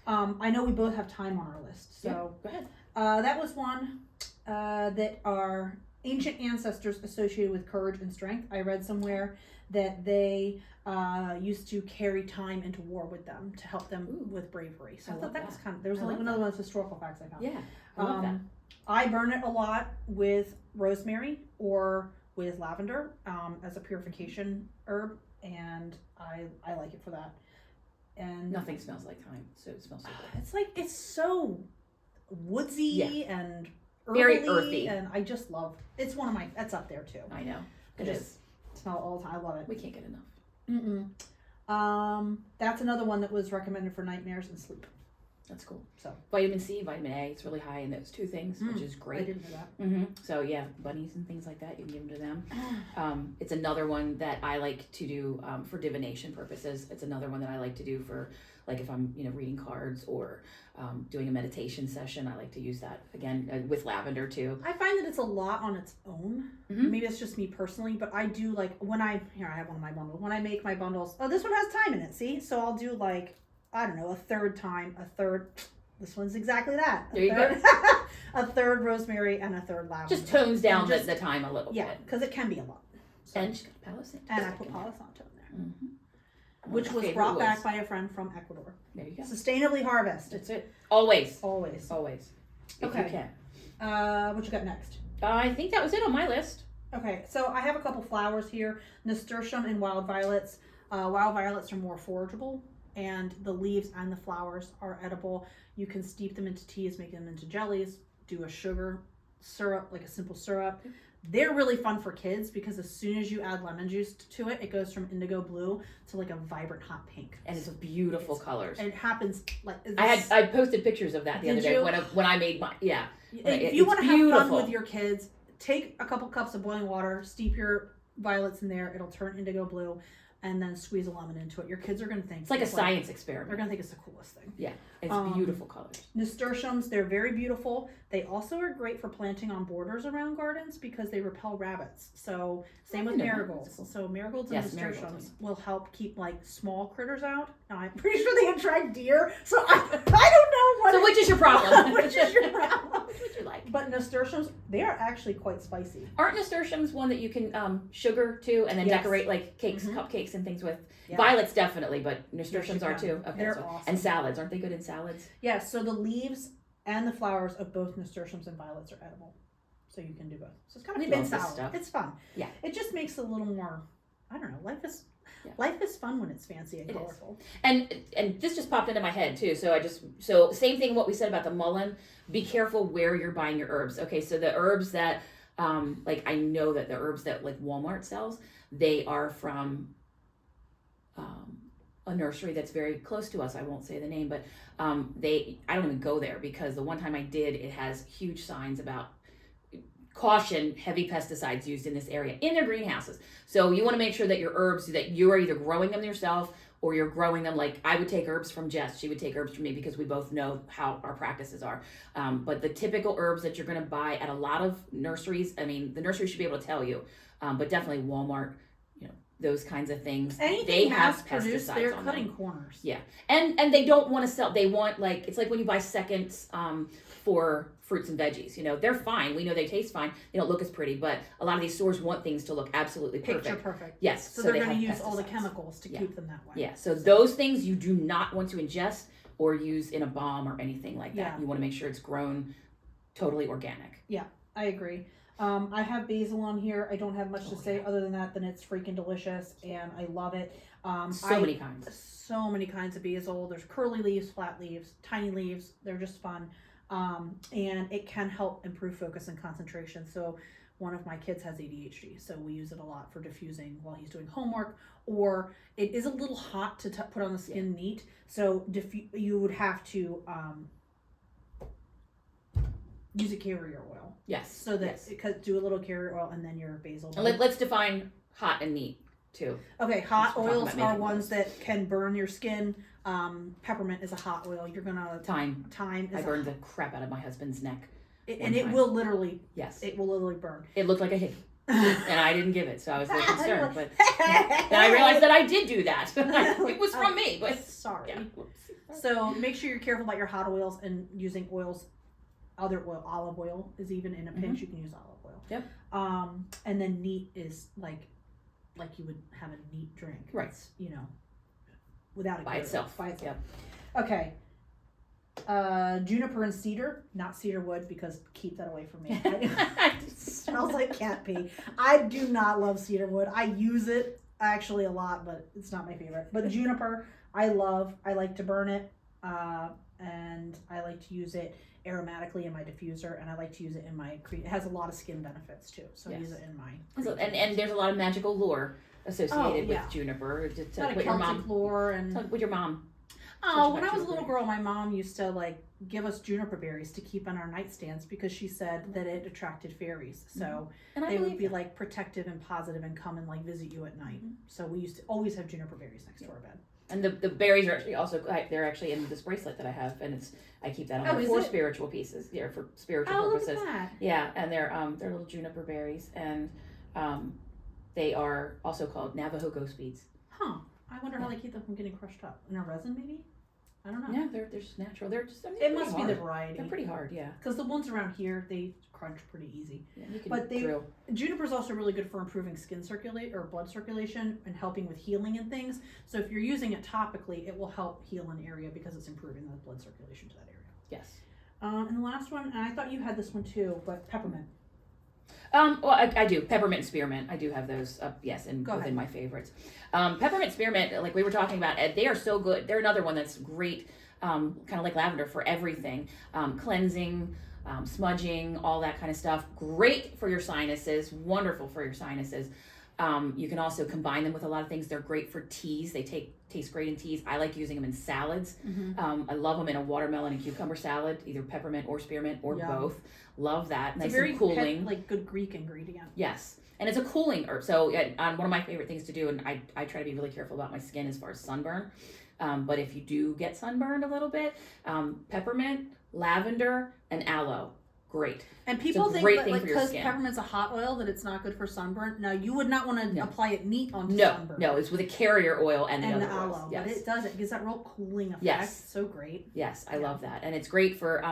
Yeah. I know we both have thyme on our list. So go ahead. that was one that our ancient ancestors associated with courage and strength. I read somewhere that they used to carry thyme into war with them to help them with bravery. So I thought that was kind of, there was like another one of those historical facts I found. Yeah, I love that. I burn it a lot with rosemary or with lavender as a purification herb, and I like it for that. And Nothing smells like thyme, so it smells so good. it's like, it's so woodsy and Very herbally, earthy. and I just love, it's one of my, that's up there too. I know. I It just is. smell it all the time. I love it. We can't get enough. That's another one that was recommended for nightmares and sleep. That's cool. So Vitamin C, vitamin A, it's really high in those two things, which is I great. didn't know that. So yeah, bunnies and things like that, you can give them to them. It's another one that I like to do for divination purposes. It's another one that I like to do for, like, if I'm reading cards or doing a meditation session. I like to use that again with lavender too. I find that it's a lot on its own. Maybe it's just me personally, but I do like when I have one of my bundles. When I make my bundles, oh, this one has thyme in it. See, so I'll do like, I don't know, a third thyme, a third. This one's exactly that. There you go. A third rosemary and a third lavender. Just tones down just, the time a little yeah, bit. because it can be a lot. So, And she's got Palo Santo. and I put Palo Santo in there, Mm-hmm. which was brought back by a friend from Ecuador. There you go. Sustainably harvested. That's it. Always. Always. Always. If Okay. you can. What you got next? I think that was it on my list. Okay, so I have a couple flowers here, nasturtium and wild violets. Wild violets are more forageable, and the leaves and the flowers are edible. You can steep them into teas, make them into jellies, do a sugar syrup, like a simple syrup. They're really fun for kids because as soon as you add lemon juice to it, it goes from indigo blue to like a vibrant hot pink. And it's a beautiful colors. And it happens like I posted pictures of that the other Did day you? when I made my If you it's want to have fun beautiful. with your kids, take a couple cups of boiling water, steep your violets in there. It'll turn indigo blue, and then squeeze a lemon into it. Your kids are going to think It's like a science experiment. They're going to think it's the coolest thing. Yeah, it's beautiful colors. Nasturtiums, they're very beautiful. They also are great for planting on borders around gardens because they repel rabbits. So same with I know that. marigolds. That's cool. So marigolds and Yes, marigolds, nasturtiums will help keep like small critters out. Now I'm pretty sure they attract deer. So I don't know what. So which is your problem? Which is your problem? Which would you like? But nasturtiums, they are actually quite spicy. Aren't nasturtiums one that you can sugar to and then Yes. decorate like cakes, Mhm. cupcakes, and things with? Yeah. Violets definitely, but nasturtiums Yes, you are can. too. Okay, They're so- awesome. And salads, aren't they good in salads? Yes, so the leaves and the flowers of both nasturtiums and violets are edible. So you can do both. So it's kind of I a mint love this salad. stuff. It's fun. Yeah. It just makes it a little more, I don't know, life is fun when it's fancy and It is. colorful. And this just popped into my head too. So same thing what we said about the mullein. Be careful where you're buying your herbs. Okay, so the herbs that like I know that the herbs that like Walmart sells, they are from a nursery that's very close to us. I won't say the name, but I don't even go there because the one time I did, it has huge signs about caution, heavy pesticides used in this area in their greenhouses. So you want to make sure that your herbs, that you are either growing them yourself or you're growing them. Like I would take herbs from Jess, she would take herbs from me because we both know how our practices are. But the typical herbs that you're going to buy at a lot of nurseries, I mean, the nursery should be able to tell you, but definitely Walmart, those kinds of things. Anything they mass have produced, pesticides they're on cutting them. corners. Yeah, and they don't want to sell. They want like it's like when you buy seconds for fruits and veggies. They're fine. We know they taste fine. They don't look as pretty, but a lot of these stores want things to look absolutely perfect. Picture perfect. Yes, So they're they going to have use all the pesticides. chemicals to Yeah. keep them that way. Yeah, so those things you do not want to ingest or use in a balm or anything like that. Yeah. You want to make sure it's grown totally organic. I agree. I have basil on here. I don't have much to say other than that. Then it's freaking delicious, and I love it. Many kinds. So many kinds of basil. There's curly leaves, flat leaves, tiny leaves. They're just fun, and it can help improve focus and concentration. So one of my kids has ADHD, so we use it a lot for diffusing while he's doing homework. Or it is a little hot to put on the skin neat, so you would have to use a carrier oil. Yes. So that do a little carrier oil and then your basil. And let's define hot and neat too. Okay, hot Since we're talking oils about are making ones oils. that can burn your skin. Peppermint is a hot oil. You're gonna Thyme. thyme I is burned the crap out of my husband's neck. and one it time. will literally Yes. burn. It looked like a hickey. and I didn't give it, so I was a little concerned. But then I realized that I did do that. It was from me, but sorry. yeah. So make sure you're careful about your hot oils and using oils. Other oil, olive oil is even in a pinch. You can use olive oil. Yep. And then neat is like you would have a neat drink. Right. It's, without it By itself. By itself. Yep. Okay. Juniper and cedar, not cedar wood, because keep that away from me. It smells like cat pee. I do not love cedar wood. I use it actually a lot, but it's not my favorite. But juniper, I love. I like to burn it, and I like to use it aromatically in my diffuser, and I like to use it in my it has a lot of skin benefits too, so I use it in my and there's a lot of magical lore associated with yeah. juniper. Just Not a with your Celtic mom lore and talk with your mom. Oh, when I was a little girl, my mom used to give us juniper berries to keep on our nightstands because she said that it attracted fairies. So and they would be protective and positive and come and visit you at night. So we used to always have juniper berries next to our bed. And the berries are actually also they're actually in this bracelet that I have, and I keep that on for spiritual pieces, for spiritual purposes. Look at that. Yeah, and they're little juniper berries, and they are also called Navajo ghost beads. Huh. I wonder how they keep them from getting crushed up. In a resin, maybe? I don't know. Yeah, they're just natural. They're just it must be the variety. They're pretty hard, yeah. Because the ones around here, they crunch pretty easy. Yeah, you can drill. Juniper is also really good for improving skin blood circulation and helping with healing and things. So if you're using it topically, it will help heal an area because it's improving the blood circulation to that area. Yes. And the last one, and I thought you had this one too, but peppermint. Well, I do. Peppermint and spearmint. I do have those up, yes, and within my favorites. Peppermint, spearmint, like we were talking about, they are so good. They're another one that's great, kind of like lavender for everything. Cleansing, smudging, all that kind of stuff. Great for your sinuses. Wonderful for your sinuses. You can also combine them with a lot of things. They're great for teas. They taste great in teas. I like using them in salads. I love them in a watermelon and cucumber salad, either peppermint or spearmint or both. Love that. Nice and cooling. Good Greek ingredient. Yes. And it's a cooling herb. So one of my favorite things to do, and I try to be really careful about my skin as far as sunburn. But if you do get sunburned a little bit, peppermint, lavender, and aloe. Great. And people think that because peppermint's a hot oil that it's not good for sunburn. No, you would not want to apply it neat onto sunburn. No, it's with a carrier oil and the other aloe. oils. Yes. But it does. It gives that real cooling effect. Yes. So great. Yes, I love that. And it's great for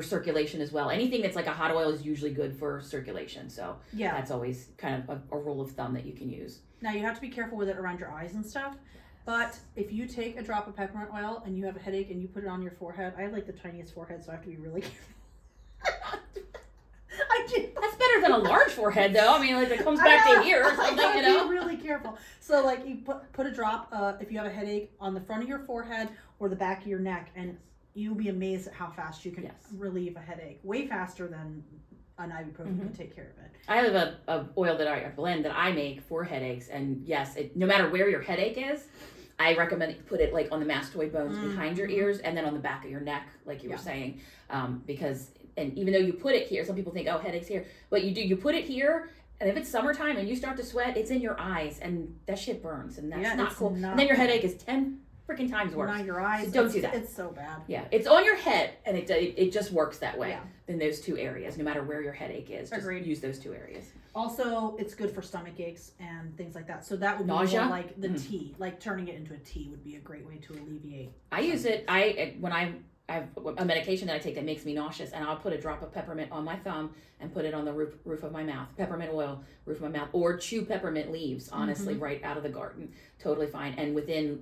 circulation as well. Anything that's like a hot oil is usually good for circulation. So that's always kind of a rule of thumb that you can use. Now you have to be careful with it around your eyes and stuff. But if you take a drop of peppermint oil and you have a headache and you put it on your forehead, I have the tiniest forehead, so I have to be really careful. That's better than a large forehead, though. I mean, it comes back to here or something, I be really careful. So, you put a drop, if you have a headache, on the front of your forehead or the back of your neck, and you'll be amazed at how fast you can relieve a headache. Way faster than an ibuprofen can take care of it. I have a oil that I blend that I make for headaches, and yes, no matter where your headache is, I recommend that you put it on the mastoid bones behind your ears and then on the back of your neck, like you were saying, because. And even though you put it here, some people think, oh, headache's here. But you put it here, and if it's summertime and you start to sweat, it's in your eyes, and that shit burns, and that's not cool. And then your headache is 10 freaking times worse. Not your eyes. So don't do that. It's so bad. Yeah, it's on your head, and it just works that way in those two areas, no matter where your headache is. Just use those two areas. Also, it's good for stomach aches and things like that. So that would be nausea? More like the tea. Turning it into a tea would be a great way to alleviate. I use it, when I have a medication that I take that makes me nauseous, and I'll put a drop of peppermint on my thumb and put it on the roof of my mouth. Peppermint oil, roof of my mouth, or chew peppermint leaves, honestly, right out of the garden. Totally fine. And within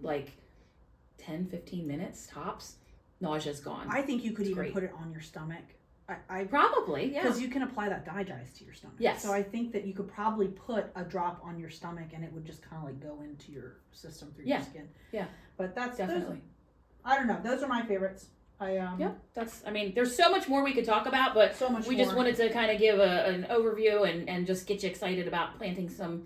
10, 15 minutes, tops, nausea's gone. I think you could even put it on your stomach. I probably, yeah. Because you can apply that digest to your stomach. Yes. So I think that you could probably put a drop on your stomach and it would just kind of go into your system through your skin. Yeah. But that's definitely. I don't know. Those are my favorites. There's so much more we could talk about, but we just wanted to kind of give an overview and just get you excited about planting some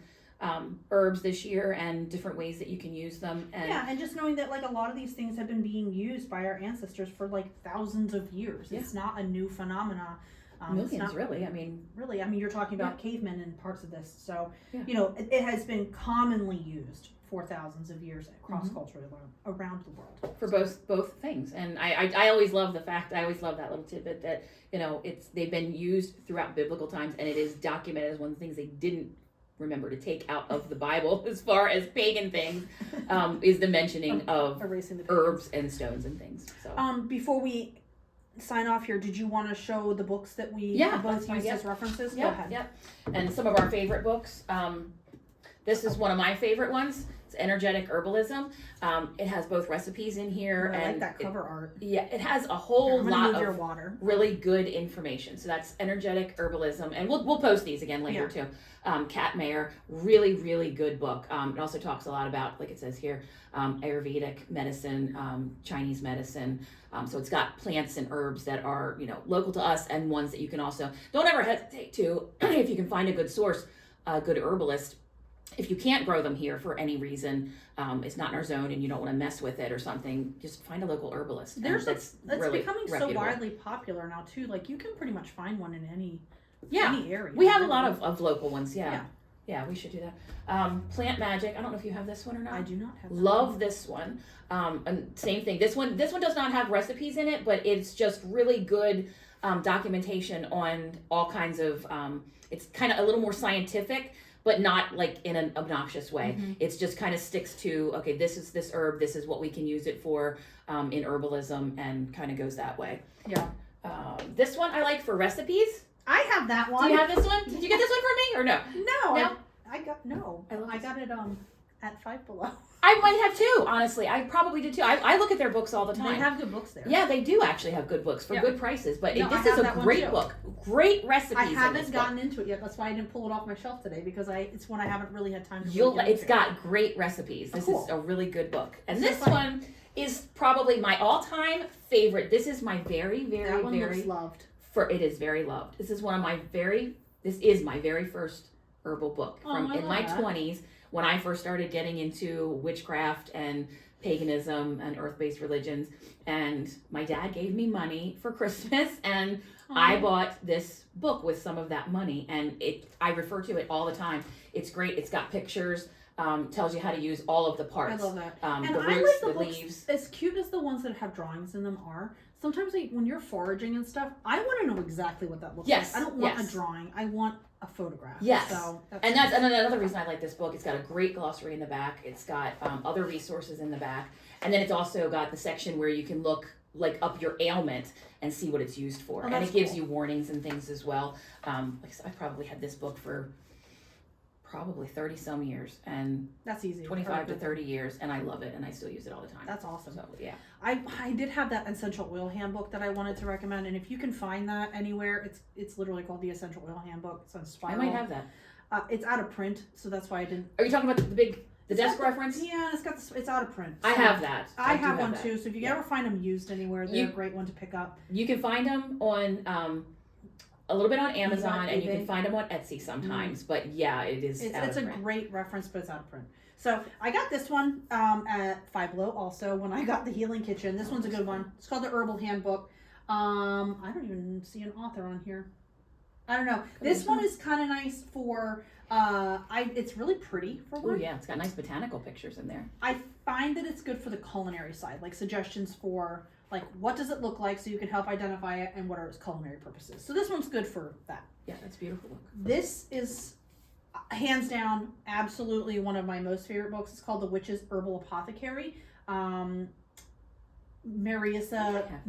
herbs this year and different ways that you can use them. And just knowing that a lot of these things have been being used by our ancestors for thousands of years. It's not a new phenomena. It's Millions, not really. I mean, really. I mean, you're talking about cavemen in parts of this, so Yeah. you know it has been commonly used for thousands of years cross culturally around the world for both things. And I always love the fact. I always love that little tidbit that they've been used throughout biblical times, and it is documented as one of the things they didn't remember to take out of the Bible as far as pagan things, is the mentioning of erasing the herbs and stones and things. So before we sign off here, did you want to show the books that we both used as references? Go ahead. Yep. And some of our favorite books. This is one of my favorite ones. It's Energetic Herbalism. It has both recipes in here. I and like that cover art. Yeah, it has a whole lot your of water. really good information. So that's Energetic Herbalism. And we'll post these again later too. Kat Mayer, really, really good book. It also talks a lot about, like it says here, Ayurvedic medicine, Chinese medicine. So it's got plants and herbs that are, local to us, and ones that you can also, don't ever hesitate to, if you can find a good source, a good herbalist. If you can't grow them here for any reason, it's not in our zone and you don't want to mess with it or something, just find a local herbalist. It's really becoming reputable. So widely popular now too. Like you can pretty much find one in any area. We have a lot of local ones. Yeah, we should do that. Plant Magic. I don't know if you have this one or not. I do not have that Love one. this one. And same thing. This one does not have recipes in it, but it's just really good documentation on all kinds of. It's kind of a little more scientific, but not like in an obnoxious way. It's just kind of sticks to, okay, this is this herb, this is what we can use it for in herbalism, and kind of goes that way. Yeah. This one I like for recipes. I have that one. Do you have this one? Did you get this one from me or no? No. I got it at Five Below. I might have too, honestly. I probably did too. I look at their books all the time. They have good books there. Yeah, they do actually have good books for good prices. But No, this I is have a that one great too. book. Great recipes. I in haven't this gotten book. into it yet. That's why I didn't pull it off my shelf today, because it's one I haven't really had time to It's got great recipes. This is a really good book. And this one is probably my all-time favorite. This is my very, very, that one very looks loved. It is very loved. This is my very first herbal book from in my 20s, when I first started getting into witchcraft and paganism and earth-based religions. And my dad gave me money for Christmas, and I bought this book with some of that money, and I refer to it all the time. It's great. It's got pictures, tells you how to use all of the parts. I love that. And I roots, like the leaves. books, as cute as the ones that have drawings in them are. Sometimes when you're foraging and stuff, I want to know exactly what that looks like. I don't want a drawing. I want a photograph. Yes. So that's another reason I like this book. It's got a great glossary in the back. It's got other resources in the back. And then it's also got the section where you can look up your ailment and see what it's used for. And it gives you warnings and things as well. Like I said, I probably had this book for probably 30 some years, and that's easy. 25 to 30 years, and I love it, and I still use it all the time. That's awesome. So yeah, I did have that essential oil handbook that I wanted to recommend, and if you can find that anywhere, it's literally called the Essential Oil Handbook. It's on Spiral. I might have that. It's out of print, so that's why I didn't. Are you talking about the desk reference? Yeah, it's out of print. So I have that. I have one too. So if you ever find them used anywhere, they're a great one to pick up. You can find them on a little bit on Amazon, and you can find them on Etsy sometimes. But yeah, it's a great reference, but it's out of print. So I got this one at Five Below also when I got the Healing Kitchen. This one's a good one. It's called the Herbal Handbook. I don't even see an author on here. I don't know. This one is kind of nice for. It's really pretty for one. Oh yeah, it's got nice botanical pictures in there. I find that it's good for the culinary side, like suggestions for what does it look like, so you can help identify it, and what are its culinary purposes. So this one's good for that. Yeah, that's beautiful. This is hands down absolutely one of my most favorite books. It's called The Witch's Herbal Apothecary. Marisa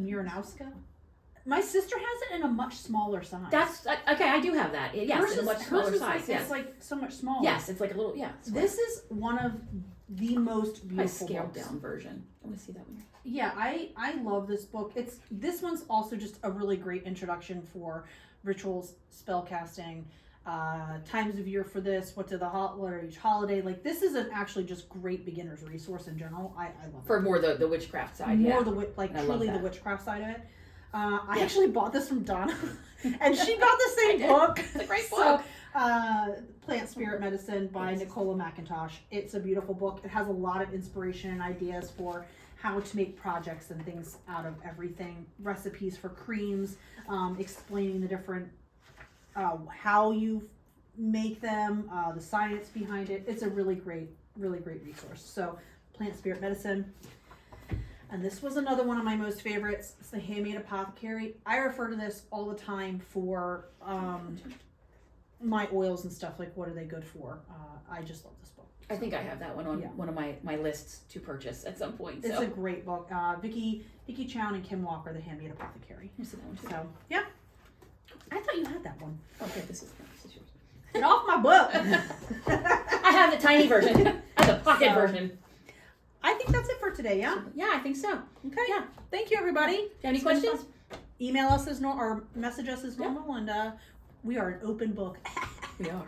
Miranowska. My sister has it in a much smaller size. That's okay. I do have that. Yes, in a much smaller size. It's like so much smaller. Yes, it's like a little. Yeah. This is one of the most beautiful scaled books. down version. I want to see that one. Yeah, I love this book. This one's also just a really great introduction for rituals, spell casting, times of year for this, what are each holiday. This is an actually just great beginner's resource in general. I love it. For more the witchcraft side. More truly the witchcraft side of it. I actually bought this from Donna, and she bought the same book. It's a great book. Plant Spirit Medicine by Nicola McIntosh. It's a beautiful book. It has a lot of inspiration and ideas for how to make projects and things out of everything, recipes for creams, explaining the different how you make them, the science behind it. It's a really great resource. So Plant Spirit Medicine. And this was another one of my most favorites. It's the Handmade Apothecary. I refer to this all the time for my oils and stuff. Like, what are they good for? I just love this book. I think I have that one on one of my lists to purchase at some point. It's a great book. Vicki Chown and Kim Walker, The Handmade Apothecary. Here's that one too. So, yeah. I thought you had that one. Okay, this is yours. Get off my book! I have the tiny version. I have the pocket version. I think that's it for today, yeah? Yeah, I think so. Okay. Yeah. Thank you, everybody. Do you have any questions? Email us as normal, or message us as normal, and we are an open book. We are.